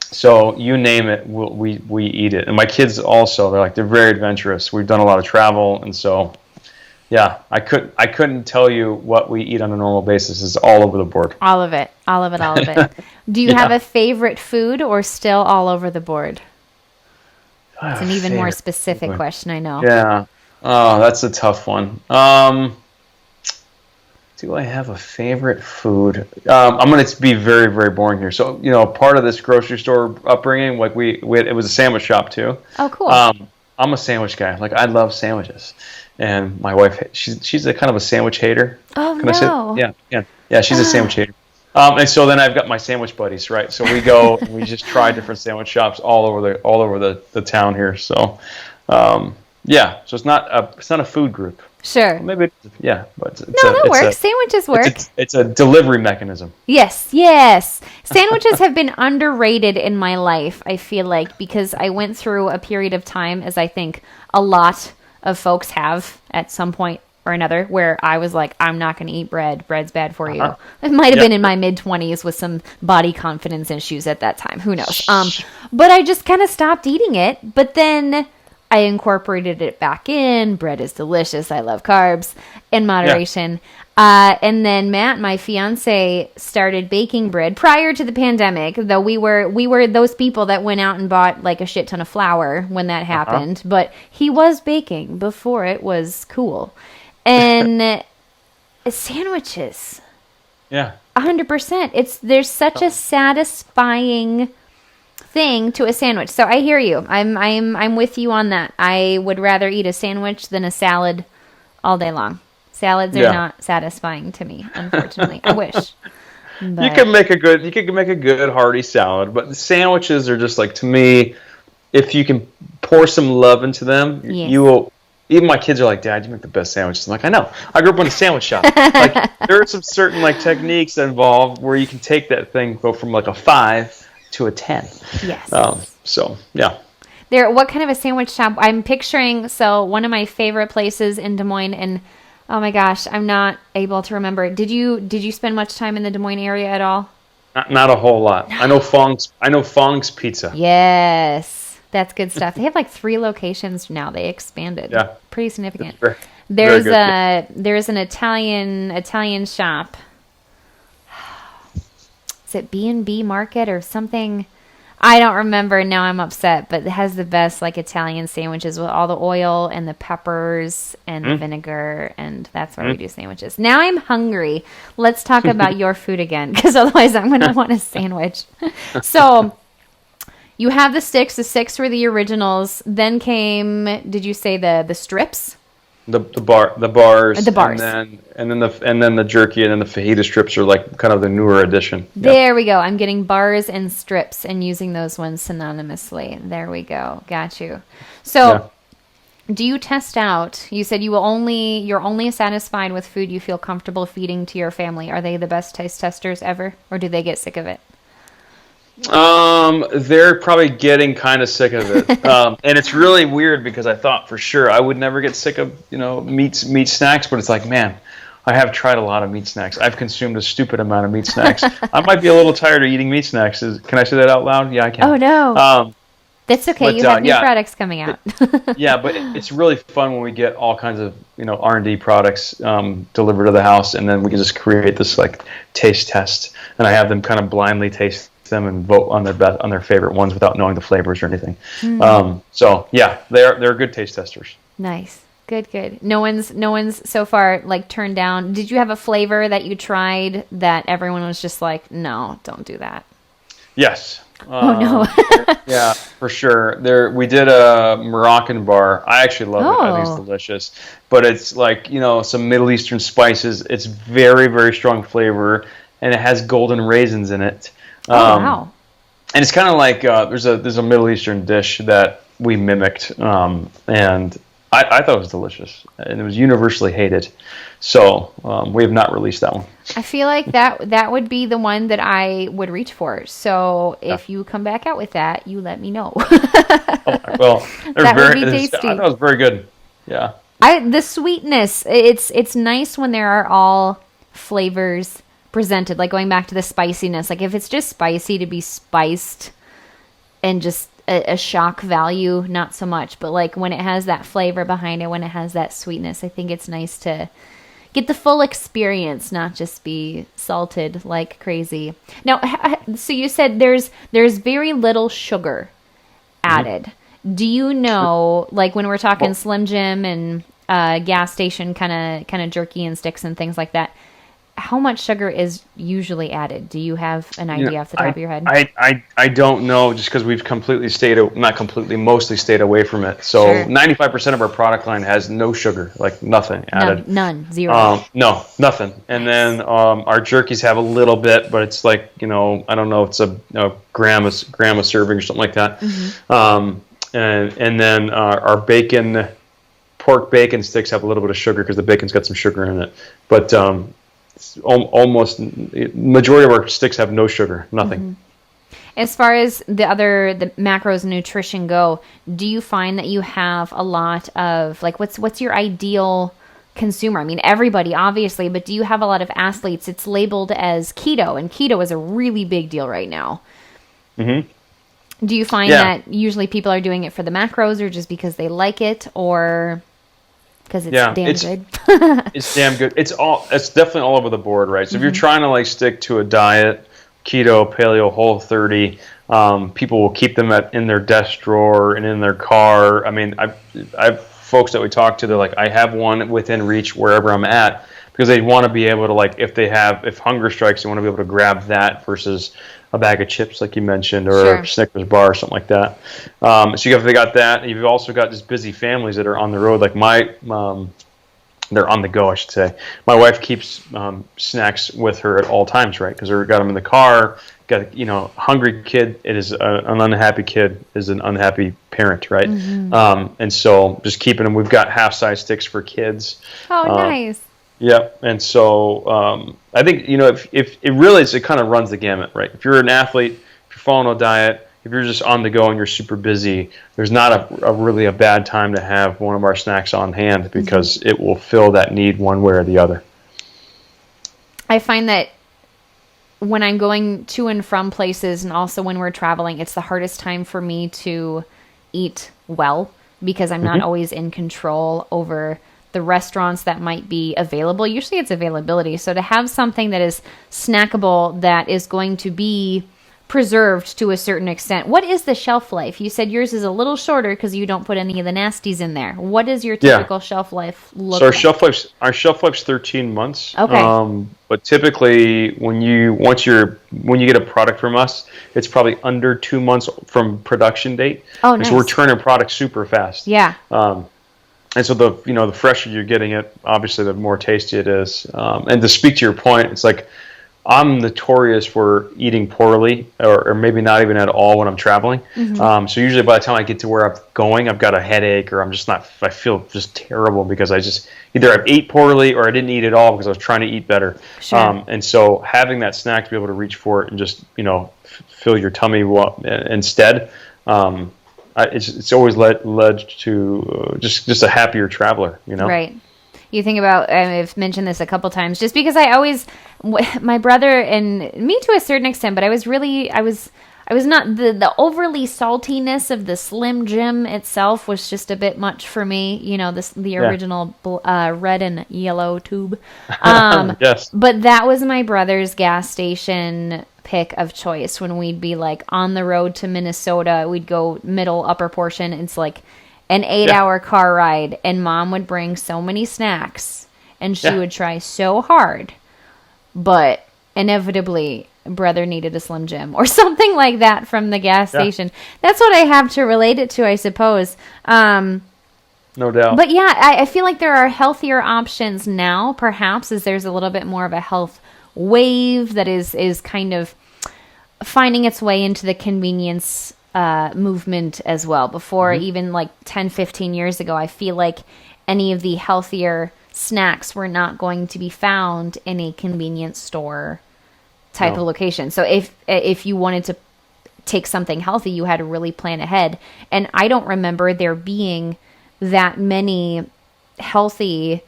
Speaker 2: So you name it, we eat it. And my kids also, they're very adventurous. We've done a lot of travel, and so yeah, I couldn't tell you what we eat on a normal basis. It's all over the board.
Speaker 1: All of it. Do you have a favorite food, or still all over the board? It's an even more specific question, I know.
Speaker 2: Yeah. Oh, that's a tough one. Do I have a favorite food? I'm going to be very, very boring here. So, part of this grocery store upbringing, like it was a sandwich shop too.
Speaker 1: Oh, cool.
Speaker 2: I'm a sandwich guy. Like, I love sandwiches. And my wife, she's a kind of a sandwich hater.
Speaker 1: Oh,
Speaker 2: Can I say? Yeah, she's a sandwich hater. And so then I've got my sandwich buddies, right? So we go and we just try different sandwich shops all over the town here. So, yeah. So it's not a food group.
Speaker 1: Sure.
Speaker 2: Well, maybe, yeah, but
Speaker 1: that works. Sandwiches work.
Speaker 2: It's a delivery mechanism.
Speaker 1: Yes. Sandwiches have been underrated in my life, I feel like, because I went through a period of time, as I think a lot of folks have at some point or another, where I was like, I'm not going to eat bread. Bread's bad for you. It might have been in my mid-20s with some body confidence issues at that time. Who knows? But I just kind of stopped eating it. But then I incorporated it back in. Bread is delicious. I love carbs in moderation. And then Matt, my fiance, started baking bread prior to the pandemic, though we were those people that went out and bought like a shit ton of flour when that happened. But he was baking before it was cool. And sandwiches.
Speaker 2: Yeah.
Speaker 1: 100%. There's such a satisfying thing to a sandwich. So I hear you. I'm with you on that. I would rather eat a sandwich than a salad all day long. Salads are not satisfying to me, unfortunately. I wish. But
Speaker 2: You could make a good hearty salad, but the sandwiches are just like, to me, if you can pour some love into them, you will. Even my kids are like, Dad, you make the best sandwiches. I'm like, I know. I grew up in a sandwich shop. Like, there are some certain techniques involved where you can take that thing, go from like a 5 to a 10.
Speaker 1: Yes.
Speaker 2: So yeah.
Speaker 1: What kind of a sandwich shop? I'm picturing. So one of my favorite places in Des Moines, and oh my gosh, I'm not able to remember. Did you spend much time in the Des Moines area at all?
Speaker 2: Not a whole lot. No. I know Fong's Pizza.
Speaker 1: Yes. That's good stuff. They have like 3 locations now. They expanded.
Speaker 2: Yeah.
Speaker 1: Pretty significant.
Speaker 2: There's
Speaker 1: an Italian shop. Is it B&B Market or something? I don't remember. Now I'm upset, but it has the best Italian sandwiches with all the oil and the peppers and the vinegar, and that's where we do sandwiches. Now I'm hungry. Let's talk about your food again, because otherwise I'm going to want a sandwich. So you have the sticks. The sticks were the originals. Then came, did you say the strips?
Speaker 2: The bars.
Speaker 1: The bars.
Speaker 2: And then the jerky, and then the fajita strips are like kind of the newer addition.
Speaker 1: There we go. I'm getting bars and strips and using those ones synonymously. There we go. Got you. So do you test out? You said you're only satisfied with food you feel comfortable feeding to your family. Are they the best taste testers ever, or do they get sick of it?
Speaker 2: They're probably getting kind of sick of it. And it's really weird because I thought for sure I would never get sick of, meat snacks, but it's like, man, I have tried a lot of meat snacks. I've consumed a stupid amount of meat snacks. I might be a little tired of eating meat snacks. Can I say that out loud? Yeah, I can.
Speaker 1: Oh, no. That's okay. But, you have new products coming out.
Speaker 2: But it's really fun when we get all kinds of, R&D products delivered to the house, and then we can just create this taste test, and I have them kind of blindly taste them and vote on their favorite ones without knowing the flavors or anything. So yeah, they're good taste testers.
Speaker 1: Nice. Good. No one's so far turned down. Did you have a flavor that you tried that everyone was just like, no, don't do that?
Speaker 2: Yes.
Speaker 1: Oh no.
Speaker 2: Yeah, for sure. We did a Moroccan bar. I actually love it. I think it's delicious. But it's some Middle Eastern spices. It's very, very strong flavor, and it has golden raisins in it.
Speaker 1: Wow.
Speaker 2: And it's kind of like there's a Middle Eastern dish that we mimicked, and I thought it was delicious, and it was universally hated. So we have not released that one.
Speaker 1: I feel like that would be the one that I would reach for. So if you come back out with that, you let me know.
Speaker 2: Well,
Speaker 1: that would be tasty.
Speaker 2: I thought it was very good. Yeah.
Speaker 1: The sweetness, it's nice when there are all flavors presented, like going back to the spiciness. Like if it's just spicy to be spiced and just a shock value, not so much. But like when it has that flavor behind it, when it has that sweetness, I think it's nice to get the full experience, not just be salted like crazy. Now, so you said there's very little sugar added. Do you know, like when we're talking Slim Jim and gas station kind of jerky and sticks and things like that, how much sugar is usually added? Do you have an idea off the top of your head?
Speaker 2: I don't know, just because we've mostly stayed away from it. So 95% of our product line has no sugar, like nothing added.
Speaker 1: None, zero.
Speaker 2: No, nothing. And then our jerkies have a little bit, but it's like, I don't know, it's a gram of serving or something like that. And then our pork bacon sticks have a little bit of sugar because the bacon's got some sugar in it. But almost majority of our sticks have no sugar, nothing.
Speaker 1: As far as the macros and nutrition go, do you find that you have a lot of, like, what's your ideal consumer? I mean, everybody obviously, but do you have a lot of athletes? It's labeled as keto, and keto is a really big deal right now. Do you find that usually people are doing it for the macros, or just because they like it, or because it's damn good?
Speaker 2: It's damn good. It's definitely all over the board, right? So if you're trying to like stick to a diet, keto, paleo, Whole30, people will keep them in their desk drawer and in their car. I mean, I've folks that we talk to, they're like, I have one within reach wherever I'm at, because they want to be able to, like, if hunger strikes, they want to be able to grab that versus a bag of chips, like you mentioned, or a Snickers bar or something like that. So they got that. And you've also got just busy families that are on the road, like they're on the go, I should say. My wife keeps snacks with her at all times, right? Because we've got them in the car. Got hungry kid. It is an unhappy kid is an unhappy parent, right? And so just keeping them. We've got half-size sticks for kids.
Speaker 1: Oh, nice.
Speaker 2: Yep. And so I think if it really is, it kind of runs the gamut, right? If you're an athlete, if you're following a diet, if you're just on the go and you're super busy, there's not really a bad time to have one of our snacks on hand, because it will fill that need one way or the other.
Speaker 1: I find that when I'm going to and from places, and also when we're traveling, it's the hardest time for me to eat well, because I'm not always in control over the restaurants that might be available. Usually it's availability. So to have something that is snackable, that is going to be preserved to a certain extent. What is the shelf life? You said yours is a little shorter because you don't put any of the nasties in there. What does your typical shelf life look like? Our shelf life's 13 months. Okay.
Speaker 2: But typically when you get a product from us, it's probably under 2 months from production date.
Speaker 1: Oh, nice.
Speaker 2: So we're turning product super fast.
Speaker 1: Yeah.
Speaker 2: And so the fresher you're getting it, obviously the more tasty it is. And to speak to your point, it's like, I'm notorious for eating poorly, or maybe not even at all when I'm traveling. So usually by the time I get to where I'm going, I've got a headache, or I feel just terrible because either I've ate poorly or I didn't eat at all because I was trying to eat better.
Speaker 1: Sure.
Speaker 2: And so having that snack to be able to reach for it and just, fill your tummy instead, it's always led to just a happier traveler,
Speaker 1: Right. You think about, I've mentioned this a couple times, just because my brother and me to a certain extent, but I was not, the overly saltiness of the Slim Jim itself was just a bit much for me. The original red and yellow tube.
Speaker 2: Yes.
Speaker 1: But that was my brother's gas station pick of choice when we'd be like on the road to Minnesota. We'd go middle upper portion. It's like an 8-hour car ride, and Mom would bring so many snacks, and she would try so hard, but inevitably brother needed a Slim Jim or something like that from the gas station. That's what I have to relate it to, I suppose. No
Speaker 2: doubt.
Speaker 1: But yeah, I feel like there are healthier options now, perhaps, as there's a little bit more of a health wave that is kind of finding its way into the convenience movement as well. Before even like 10, 15 years ago, I feel like any of the healthier snacks were not going to be found in a convenience store type of location. So if you wanted to take something healthy, you had to really plan ahead. And I don't remember there being that many healthy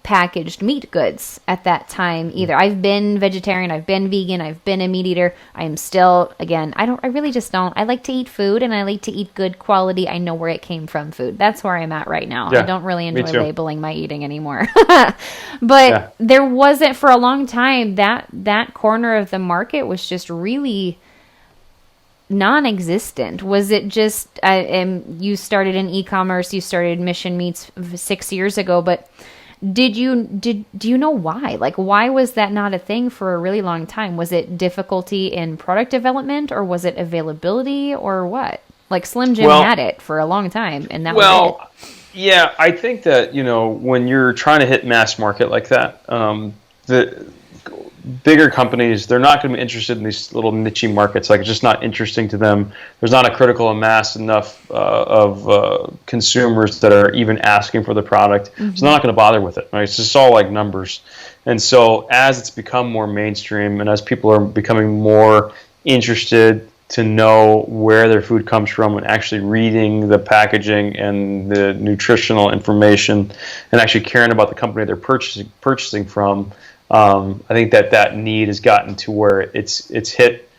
Speaker 1: packaged meat goods at that time either. I've been vegetarian, I've been vegan, I've been a meat eater. I am still, again, I really just don't. I like to eat food, and I like to eat good quality, I know where it came from food. That's where I'm at right now.
Speaker 2: Yeah,
Speaker 1: I don't really enjoy labeling my eating anymore. But there wasn't, for a long time, that corner of the market was just really non-existent. Was it just you started in e-commerce, you started Mission Meats 6 years ago, but do you know why? Like, why was that not a thing for a really long time? Was it difficulty in product development, or was it availability, or what? Like, Slim Jim had it for a long time, and that was it.
Speaker 2: Yeah, I think that, when you're trying to hit mass market like that, the bigger companies, they're not going to be interested in these little niche markets. Like, it's just not interesting to them. There's not a critical mass enough of consumers that are even asking for the product. So they're not going to bother with it. Right? It's just all like numbers. And so as it's become more mainstream, and as people are becoming more interested to know where their food comes from, and actually reading the packaging and the nutritional information, and actually caring about the company they're purchasing from, I think that need has gotten to where it's hit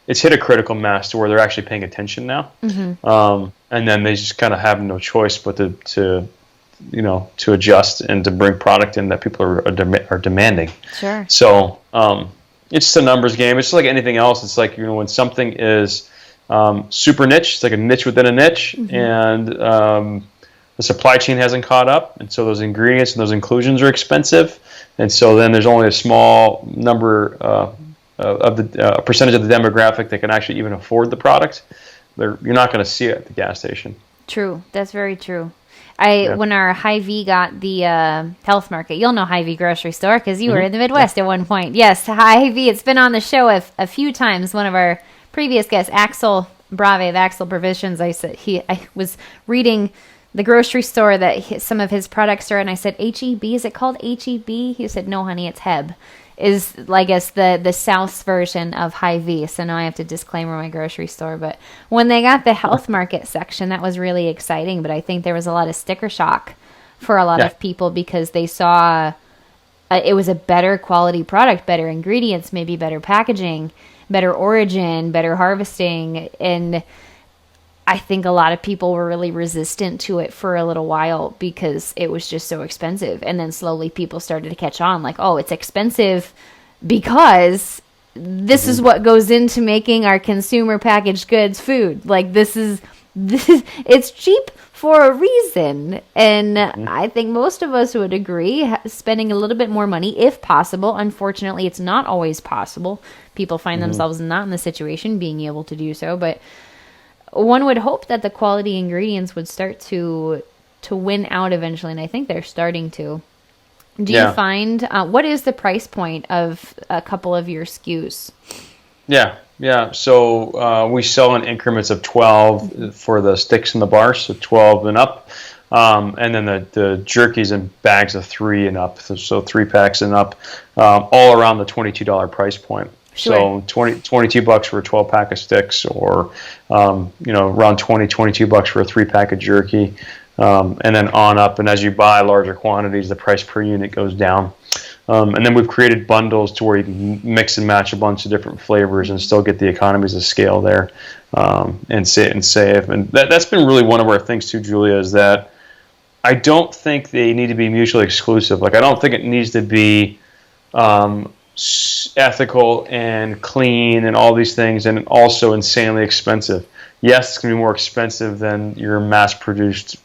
Speaker 2: a critical mass to where they're actually paying attention now, and then they just kind of have no choice but to adjust and to bring product in that people are demanding.
Speaker 1: Sure.
Speaker 2: So it's just a numbers game. It's just like anything else. It's like, when something is super niche, it's like a niche within a niche, and the supply chain hasn't caught up, and so those ingredients and those inclusions are expensive. And so then there's only a small number of the percentage of the demographic that can actually even afford the product. You're not going to see it at the gas station.
Speaker 1: True. That's very true. When our Hy-Vee got the health market, you'll know Hy-Vee grocery store because you were in the Midwest at one point. Yes, Hy-Vee. It's been on the show a few times. One of our previous guests, Axel Brave of Axel Provisions, I was reading the grocery store that some of his products are, and I said, H-E-B, is it called H-E-B? He said, no, honey, it's Heb. Is, I guess, the South's version of Hy-Vee. So now I have to disclaimer my grocery store. But when they got the health market section, that was really exciting. But I think there was a lot of sticker shock for a lot of people because they saw it was a better quality product, better ingredients, maybe better packaging, better origin, better harvesting, and I think a lot of people were really resistant to it for a little while because it was just so expensive. And then slowly people started to catch on, like, oh, it's expensive because this is what goes into making our consumer packaged goods food. Like, this is it's cheap for a reason. And I think most of us would agree, spending a little bit more money if possible. Unfortunately, it's not always possible. People find themselves not in the situation being able to do so, but one would hope that the quality ingredients would start to win out eventually, and I think they're starting to. Do you find, what is the price point of a couple of your SKUs?
Speaker 2: Yeah. So we sell in increments of 12 for the sticks and the bars, so 12 and up. And then the jerkies in bags of 3 and up, so 3 packs and up, all around the $22 price point.
Speaker 1: Sure.
Speaker 2: So $22 for a 12 pack of sticks, or around $22 for a 3 pack of jerky, and then on up. And as you buy larger quantities, the price per unit goes down. And then we've created bundles to where you can mix and match a bunch of different flavors and still get the economies of scale there, and save. And that's been really one of our things too, Julia, is that I don't think they need to be mutually exclusive. Like, I don't think it needs to be ethical and clean and all these things, and also insanely expensive. Yes, it's going to be more expensive than your mass-produced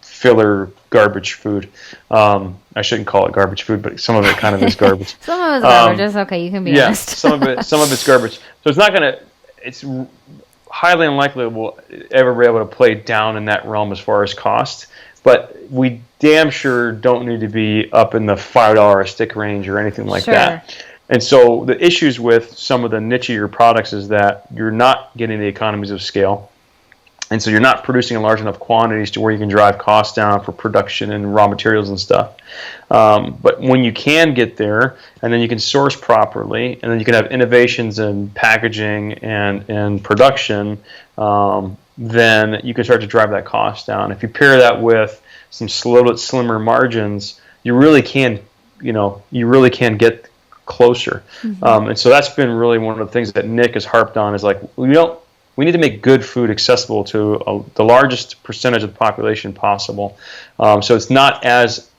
Speaker 2: filler garbage food. I shouldn't call it garbage food, but some of it kind of is garbage.
Speaker 1: Some of it's garbage. It's okay. You can be honest.
Speaker 2: some of it's garbage. So it's not going to. It's highly unlikely we'll ever be able to play down in that realm as far as cost. But we damn sure don't need to be up in the $5 a stick range or anything like that. And so the issues with some of the nichier products is that you're not getting the economies of scale. And so you're not producing in large enough quantities to where you can drive costs down for production and raw materials and stuff. But when you can get there, and then you can source properly, and then you can have innovations in packaging and production, then you can start to drive that cost down. If you pair that with some little bit slimmer margins, you really can get closer. And so that's been really one of the things that Nick has harped on, is like, we need to make good food accessible to the largest percentage of the population possible. So it's not as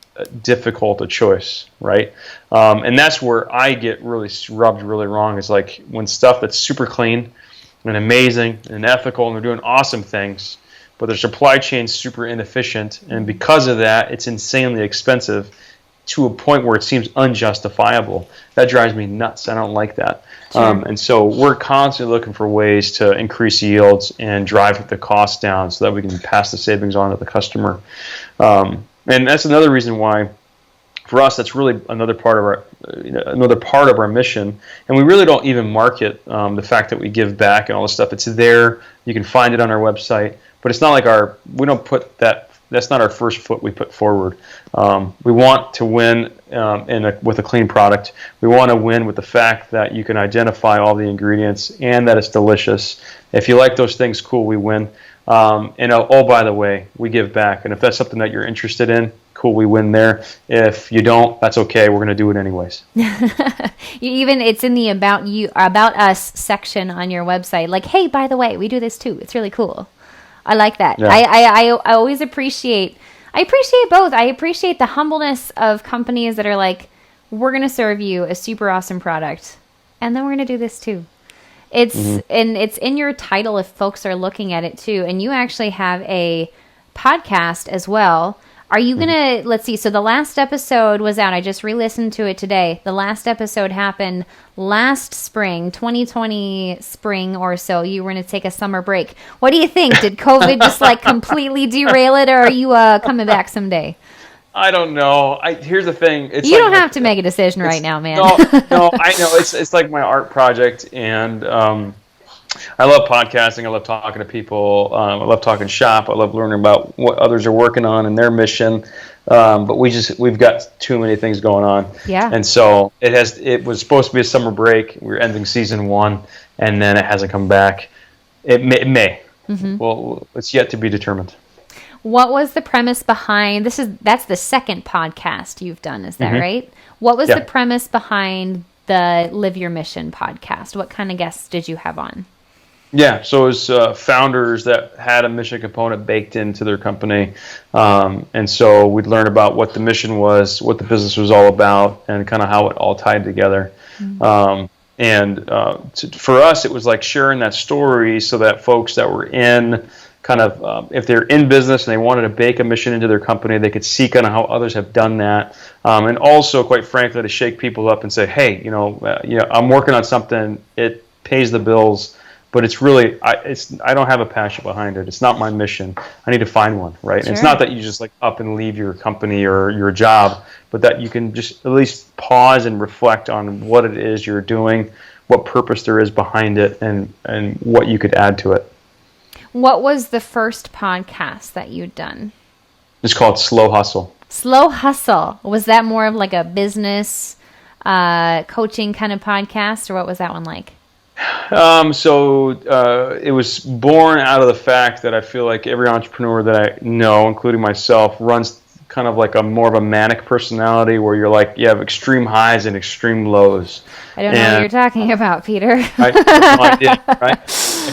Speaker 2: difficult a choice, right? And that's where I get really rubbed really wrong, is like when stuff that's super clean and amazing and ethical and they're doing awesome things, but their supply chain's super inefficient, and because of that, it's insanely expensive to a point where it seems unjustifiable. That drives me nuts. I don't like that. Sure. And so we're constantly looking for ways to increase yields and drive the cost down so that we can pass the savings on to the customer. And that's another reason why, for us, that's really another part of our mission. And we really don't even market the fact that we give back and all this stuff. It's there. You can find it on our website. But it's not like we don't put that. That's not our first foot we put forward. We want to win with a clean product. We want to win with the fact that you can identify all the ingredients and that it's delicious. If you like those things, cool, we win. And by the way, we give back. And if that's something that you're interested in, cool, we win there. If you don't, that's okay. We're going to do it anyways.
Speaker 1: It's in the about us section on your website. Like, hey, by the way, we do this too. It's really cool. I like that. Yeah. I always appreciate both. I appreciate the humbleness of companies that are like, we're going to serve you a super awesome product, and then we're going to do this too. It's and it's in your title if folks are looking at it too. And you actually have a podcast as well. Are you going to, let's see, so the last episode was out. I just re-listened to it today. The last episode happened last spring, 2020 spring or so. You were going to take a summer break. What do you think? Did COVID just like completely derail it, or are you coming back someday?
Speaker 2: I don't know. Here's the thing.
Speaker 1: You don't have to make a decision right now, man.
Speaker 2: No, I know. It's like my art project, and I love podcasting. I love talking to people. I love talking shop. I love learning about what others are working on and their mission. But we've got too many things going on.
Speaker 1: Yeah.
Speaker 2: And so it was supposed to be a summer break. We were ending season 1, and then it hasn't come back. It may. Mm-hmm. Well, it's yet to be determined.
Speaker 1: What was the premise behind that's the second podcast you've done, is that right? What was the premise behind the Live Your Mission podcast? What kind of guests did you have on?
Speaker 2: Yeah, so it was founders that had a mission component baked into their company. And so we'd learn about what the mission was, what the business was all about, and kind of how it all tied together. Mm-hmm. For us, it was like sharing that story so that folks that were in if they're in business and they wanted to bake a mission into their company, they could see kind of how others have done that. And also, quite frankly, to shake people up and say, hey, I'm working on something, it pays the bills, but it's really, I don't have a passion behind it. It's not my mission. I need to find one, right? Sure. And it's not that you just like up and leave your company or your job, but that you can just at least pause and reflect on what it is you're doing, what purpose there is behind it, and what you could add to it.
Speaker 1: What was the first podcast that you'd done?
Speaker 2: It's called Slow Hustle. Slow
Speaker 1: Hustle. Was that more of like a business coaching kind of podcast, or what was that one like?
Speaker 2: It was born out of the fact that I feel like every entrepreneur that I know, including myself, runs kind of like more of a manic personality where you're like, you have extreme highs and extreme lows.
Speaker 1: I don't know what you're talking about, Peter.
Speaker 2: Right? That's my idea,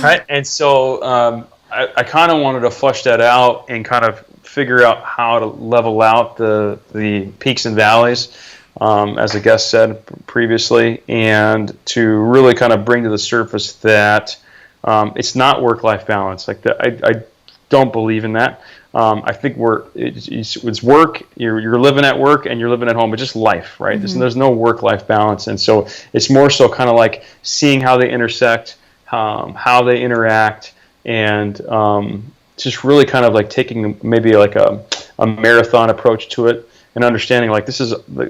Speaker 2: right? And so I kind of wanted to flesh that out and kind of figure out how to level out the peaks and valleys, as a guest said previously, and to really kind of bring to the surface that it's not work-life balance. Like I don't believe in that. I think it's work. You're living at work and you're living at home. It's just life, right? Mm-hmm. There's no work-life balance, and so it's more so kind of like seeing how they intersect, how they interact, and just really kind of like taking maybe like a marathon approach to it, and understanding like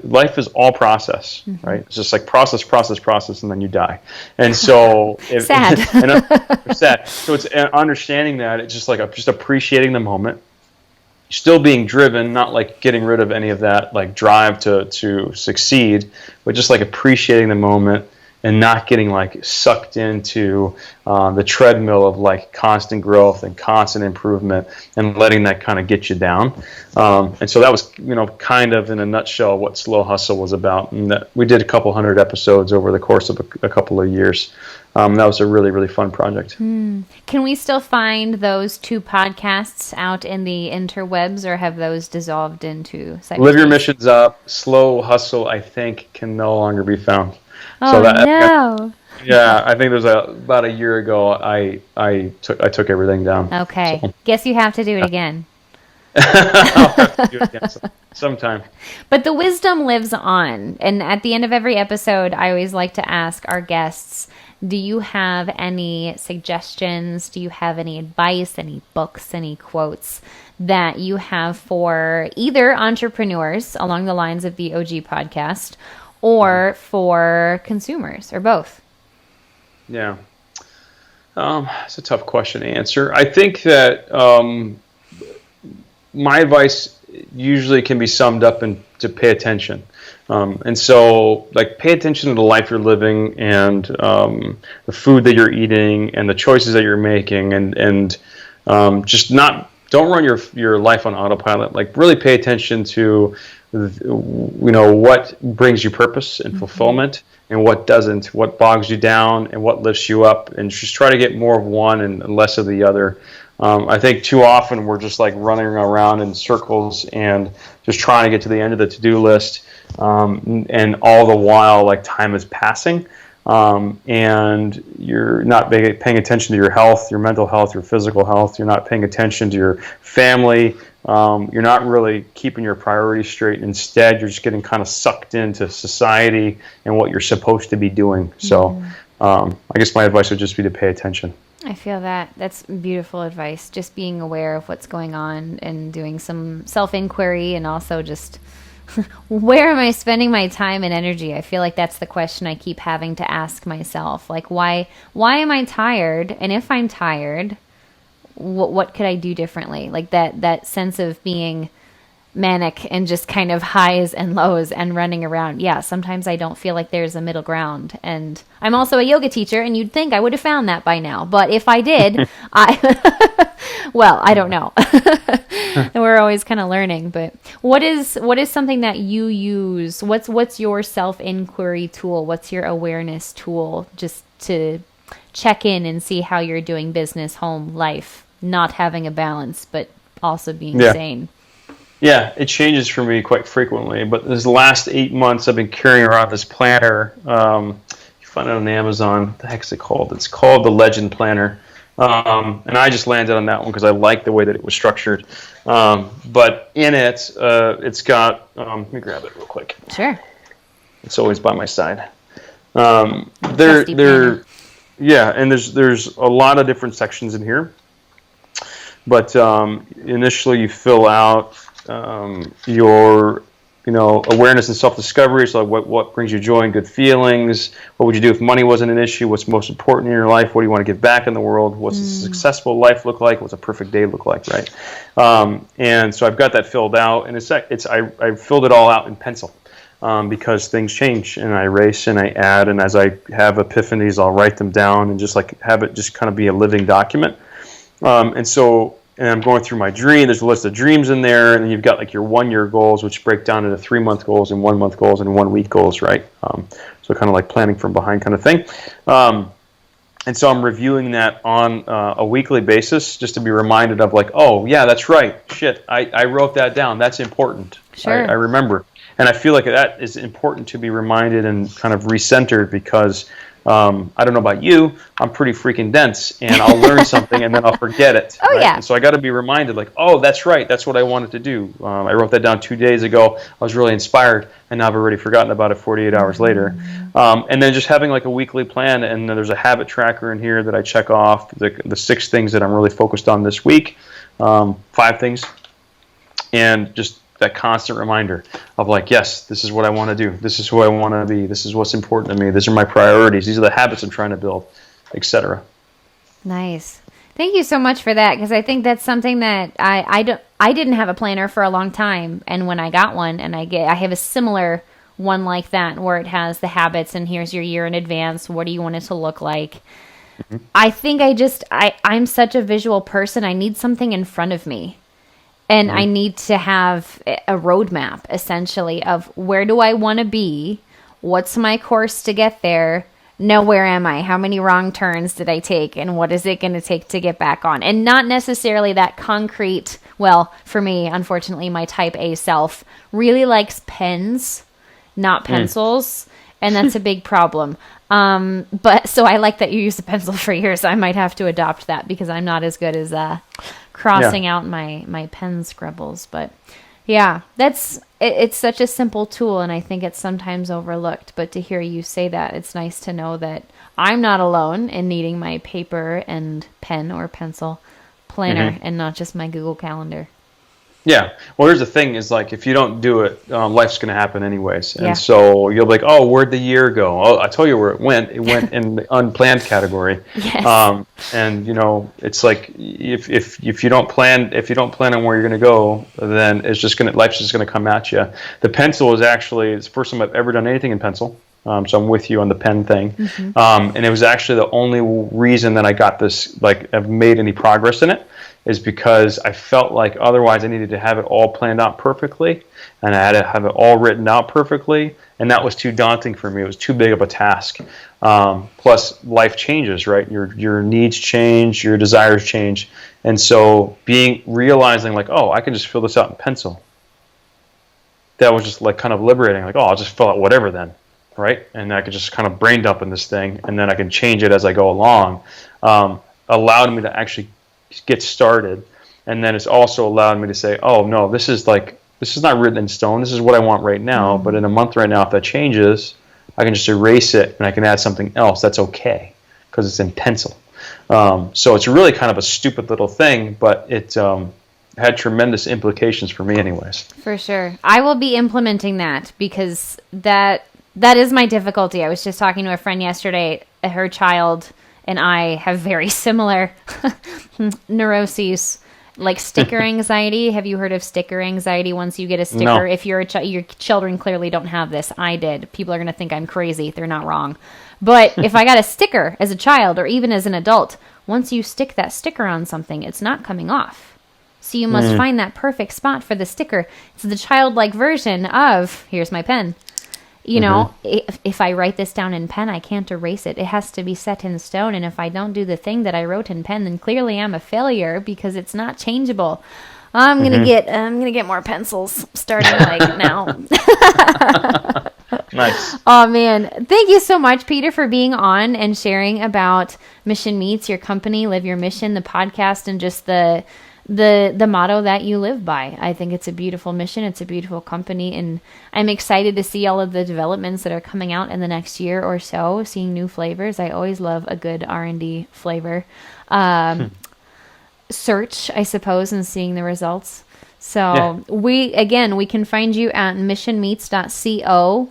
Speaker 2: life is all process, right? It's just like process, and then you die. And so
Speaker 1: Sad.
Speaker 2: sad. So it's understanding that it's just like just appreciating the moment, still being driven, not like getting rid of any of that like drive to succeed, but just like appreciating the moment and not getting like sucked into the treadmill of like constant growth and constant improvement and letting that kind of get you down. And so that was, kind of in a nutshell what Slow Hustle was about. And that we did a couple hundred episodes over the course of a couple of years. That was a really, really fun project.
Speaker 1: Can we still find those 2 podcasts out in the interwebs, or have those dissolved into cyberspace?
Speaker 2: Live Your Missions Up. Slow Hustle, I think, can no longer be found.
Speaker 1: Oh, no.
Speaker 2: Yeah, I think it was about a year ago. I took everything down.
Speaker 1: Okay,
Speaker 2: so.
Speaker 1: Guess you have to do it again.
Speaker 2: I'll have to do it again sometime.
Speaker 1: But the wisdom lives on, and at the end of every episode, I always like to ask our guests, do you have any suggestions? Do you have any advice, any books, any quotes that you have for either entrepreneurs along the lines of the OG podcast, or for consumers, or both?
Speaker 2: Yeah. It's a tough question to answer. I think that my advice usually can be summed up into pay attention. And so, like, pay attention to the life you're living and the food that you're eating and the choices that you're making, and just don't run your life on autopilot. Like, really pay attention to what brings you purpose and fulfillment, and what doesn't, what bogs you down and what lifts you up, and just try to get more of one and less of the other. I think too often we're just like running around in circles and just trying to get to the end of the to-do list, and all the while like time is passing, and you're not paying attention to your health, your mental health, your physical health. You're not paying attention to your family. You're not really keeping your priorities straight. Instead, you're just getting kind of sucked into society and what you're supposed to be doing. So I guess my advice would just be to pay attention.
Speaker 1: I feel that. That's beautiful advice. Just being aware of what's going on and doing some self-inquiry, and also just where am I spending my time and energy? I feel like that's the question I keep having to ask myself. Like, why am I tired? And if I'm tired, what could I do differently? Like that sense of being manic and just kind of highs and lows and running around. Yeah, sometimes I don't feel like there's a middle ground. And I'm also a yoga teacher, and you'd think I would have found that by now. But if I did, I don't know. And we're always kind of learning. But what is something that you use? What's your self-inquiry tool? What's your awareness tool, just to check in and see how you're doing business, home, life, not having a balance, but also being sane?
Speaker 2: Yeah, it changes for me quite frequently. But this last 8 months, I've been carrying around this planner. You find it on Amazon. What the heck is it called? It's called the Legend Planner. And I just landed on that one because I like the way that it was structured. But in it, it's got, let me grab it real quick.
Speaker 1: Sure.
Speaker 2: It's always by my side. And there's a lot of different sections in here. But initially, you fill out your awareness and self-discovery. So what brings you joy and good feelings? What would you do if money wasn't an issue? What's most important in your life? What do you want to give back in the world? What's a successful life look like? What's a perfect day look like, right? And so I've got that filled out, and I filled it all out in pencil. Because things change, and I erase and I add, and as I have epiphanies, I'll write them down and just like have it just kind of be a living document. And I'm going through my dream. There's a list of dreams in there, and then you've got like your 1 year goals, which break down into 3 month goals and 1 month goals and 1 week goals, right? So kind of like planning from behind kind of thing. And so I'm reviewing that on a weekly basis, just to be reminded of like, oh yeah, that's right. Shit, I wrote that down. That's important.
Speaker 1: Sure.
Speaker 2: I remember. And I feel like that is important to be reminded and kind of recentered, because I don't know about you, I'm pretty freaking dense, and I'll learn something and then I'll forget it.
Speaker 1: Oh,
Speaker 2: right?
Speaker 1: yeah.
Speaker 2: And so I got to be reminded, like, oh, that's right. That's what I wanted to do. I wrote that down 2 days ago. I was really inspired, and now I've already forgotten about it 48 hours later. And then just having like a weekly plan, and then there's a habit tracker in here that I check off, the 6 things that I'm really focused on this week, 5 things, and just that constant reminder of like, yes, this is what I want to do. This is who I want to be. This is what's important to me. These are my priorities. These are the habits I'm trying to build, etc.
Speaker 1: Nice. Thank you so much for that, because I think that's something that I didn't have a planner for a long time, and when I got one, and I have a similar one like that where it has the habits and here's your year in advance. What do you want it to look like? Mm-hmm. I think I'm such a visual person. I need something in front of me. And I need to have a roadmap, essentially, of where do I want to be? What's my course to get there? Now, where am I? How many wrong turns did I take? And what is it going to take to get back on? And not necessarily that concrete. Well, for me, unfortunately, my type A self really likes pens, not pencils. And that's a big problem. But so I like that you use a pencil for yours. I might have to adopt that because I'm not as good as crossing out my pen scribbles. But yeah, it's such a simple tool, and I think it's sometimes overlooked. But to hear you say that, it's nice to know that I'm not alone in needing my paper and pen or pencil planner and not just my Google Calendar.
Speaker 2: Yeah. Well, here's the thing is like, if you don't do it, life's going to happen anyways. And so you'll be like, oh, where'd the year go? Oh, I tell you where it went. It went in the unplanned category.
Speaker 1: Yes.
Speaker 2: And it's like, if you don't plan on where you're going to go, then life's just going to come at you. The pencil is actually, it's the first time I've ever done anything in pencil. So I'm with you on the pen thing. And it was actually the only reason that I got this, like I've made any progress in it, is because I felt like otherwise I needed to have it all planned out perfectly, and I had to have it all written out perfectly, and that was too daunting for me. It was too big of a task. Plus, life changes, right? Your needs change, your desires change, and so realizing like, oh, I can just fill this out in pencil. That was just like kind of liberating. Like, oh, I'll just fill out whatever then, right? And I could just kind of brain dump in this thing, and then I can change it as I go along. Allowed me to actually get started, and then it's also allowed me to say, oh no, this is not written in stone, this is what I want right now, but in a month right now, if that changes, I can just erase it and I can add something else. That's okay, because it's in pencil. So it's really kind of a stupid little thing, but it had tremendous implications for me anyways.
Speaker 1: For sure. I will be implementing that, because that is my difficulty. I was just talking to a friend yesterday. Her child and I have very similar neuroses, like sticker anxiety. Have you heard of sticker anxiety? Once you get a sticker,
Speaker 2: No.
Speaker 1: if your children clearly don't have this, I did. People are going to think I'm crazy. They're not wrong. But if I got a sticker as a child or even as an adult, once you stick that sticker on something, it's not coming off. So you must find that perfect spot for the sticker. It's the childlike version of, here's my pen. If I write this down in pen, I can't erase it. It has to be set in stone. And if I don't do the thing that I wrote in pen, then clearly I'm a failure because it's not changeable. I'm gonna get more pencils starting like now.
Speaker 2: Nice.
Speaker 1: Oh man, thank you so much, Peter, for being on and sharing about Mission Meats, your company, Live Your Mission, the podcast, and just the motto that you live by. I think it's a beautiful mission. It's a beautiful company, and I'm excited to see all of the developments that are coming out in the next year or so, seeing new flavors. I always love a good R&D flavor. Search, I suppose, and seeing the results. So we can find you at missionmeats.co.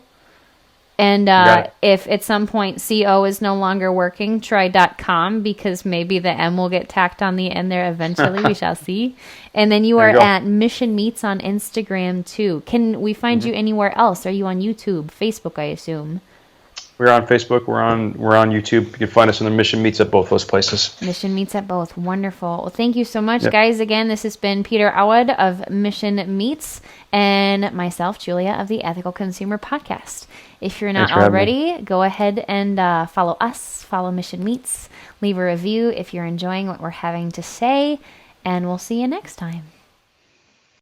Speaker 1: And if at some point CO is no longer working, try .com, because maybe the M will get tacked on the end there eventually. We shall see. And then you are at Mission Meats on Instagram too. Can we find you anywhere else? Are you on YouTube, Facebook, I assume?
Speaker 2: We're on Facebook. We're on YouTube. You can find us in the Mission Meats at both those places.
Speaker 1: Mission Meats at both. Wonderful. Well, thank you so much, guys. Again, this has been Peter Awad of Mission Meats and myself, Julia, of the Ethical Consumer Podcast. If you're not already, go ahead and follow us, follow Mission Meats, leave a review if you're enjoying what we're having to say, and we'll see you next time.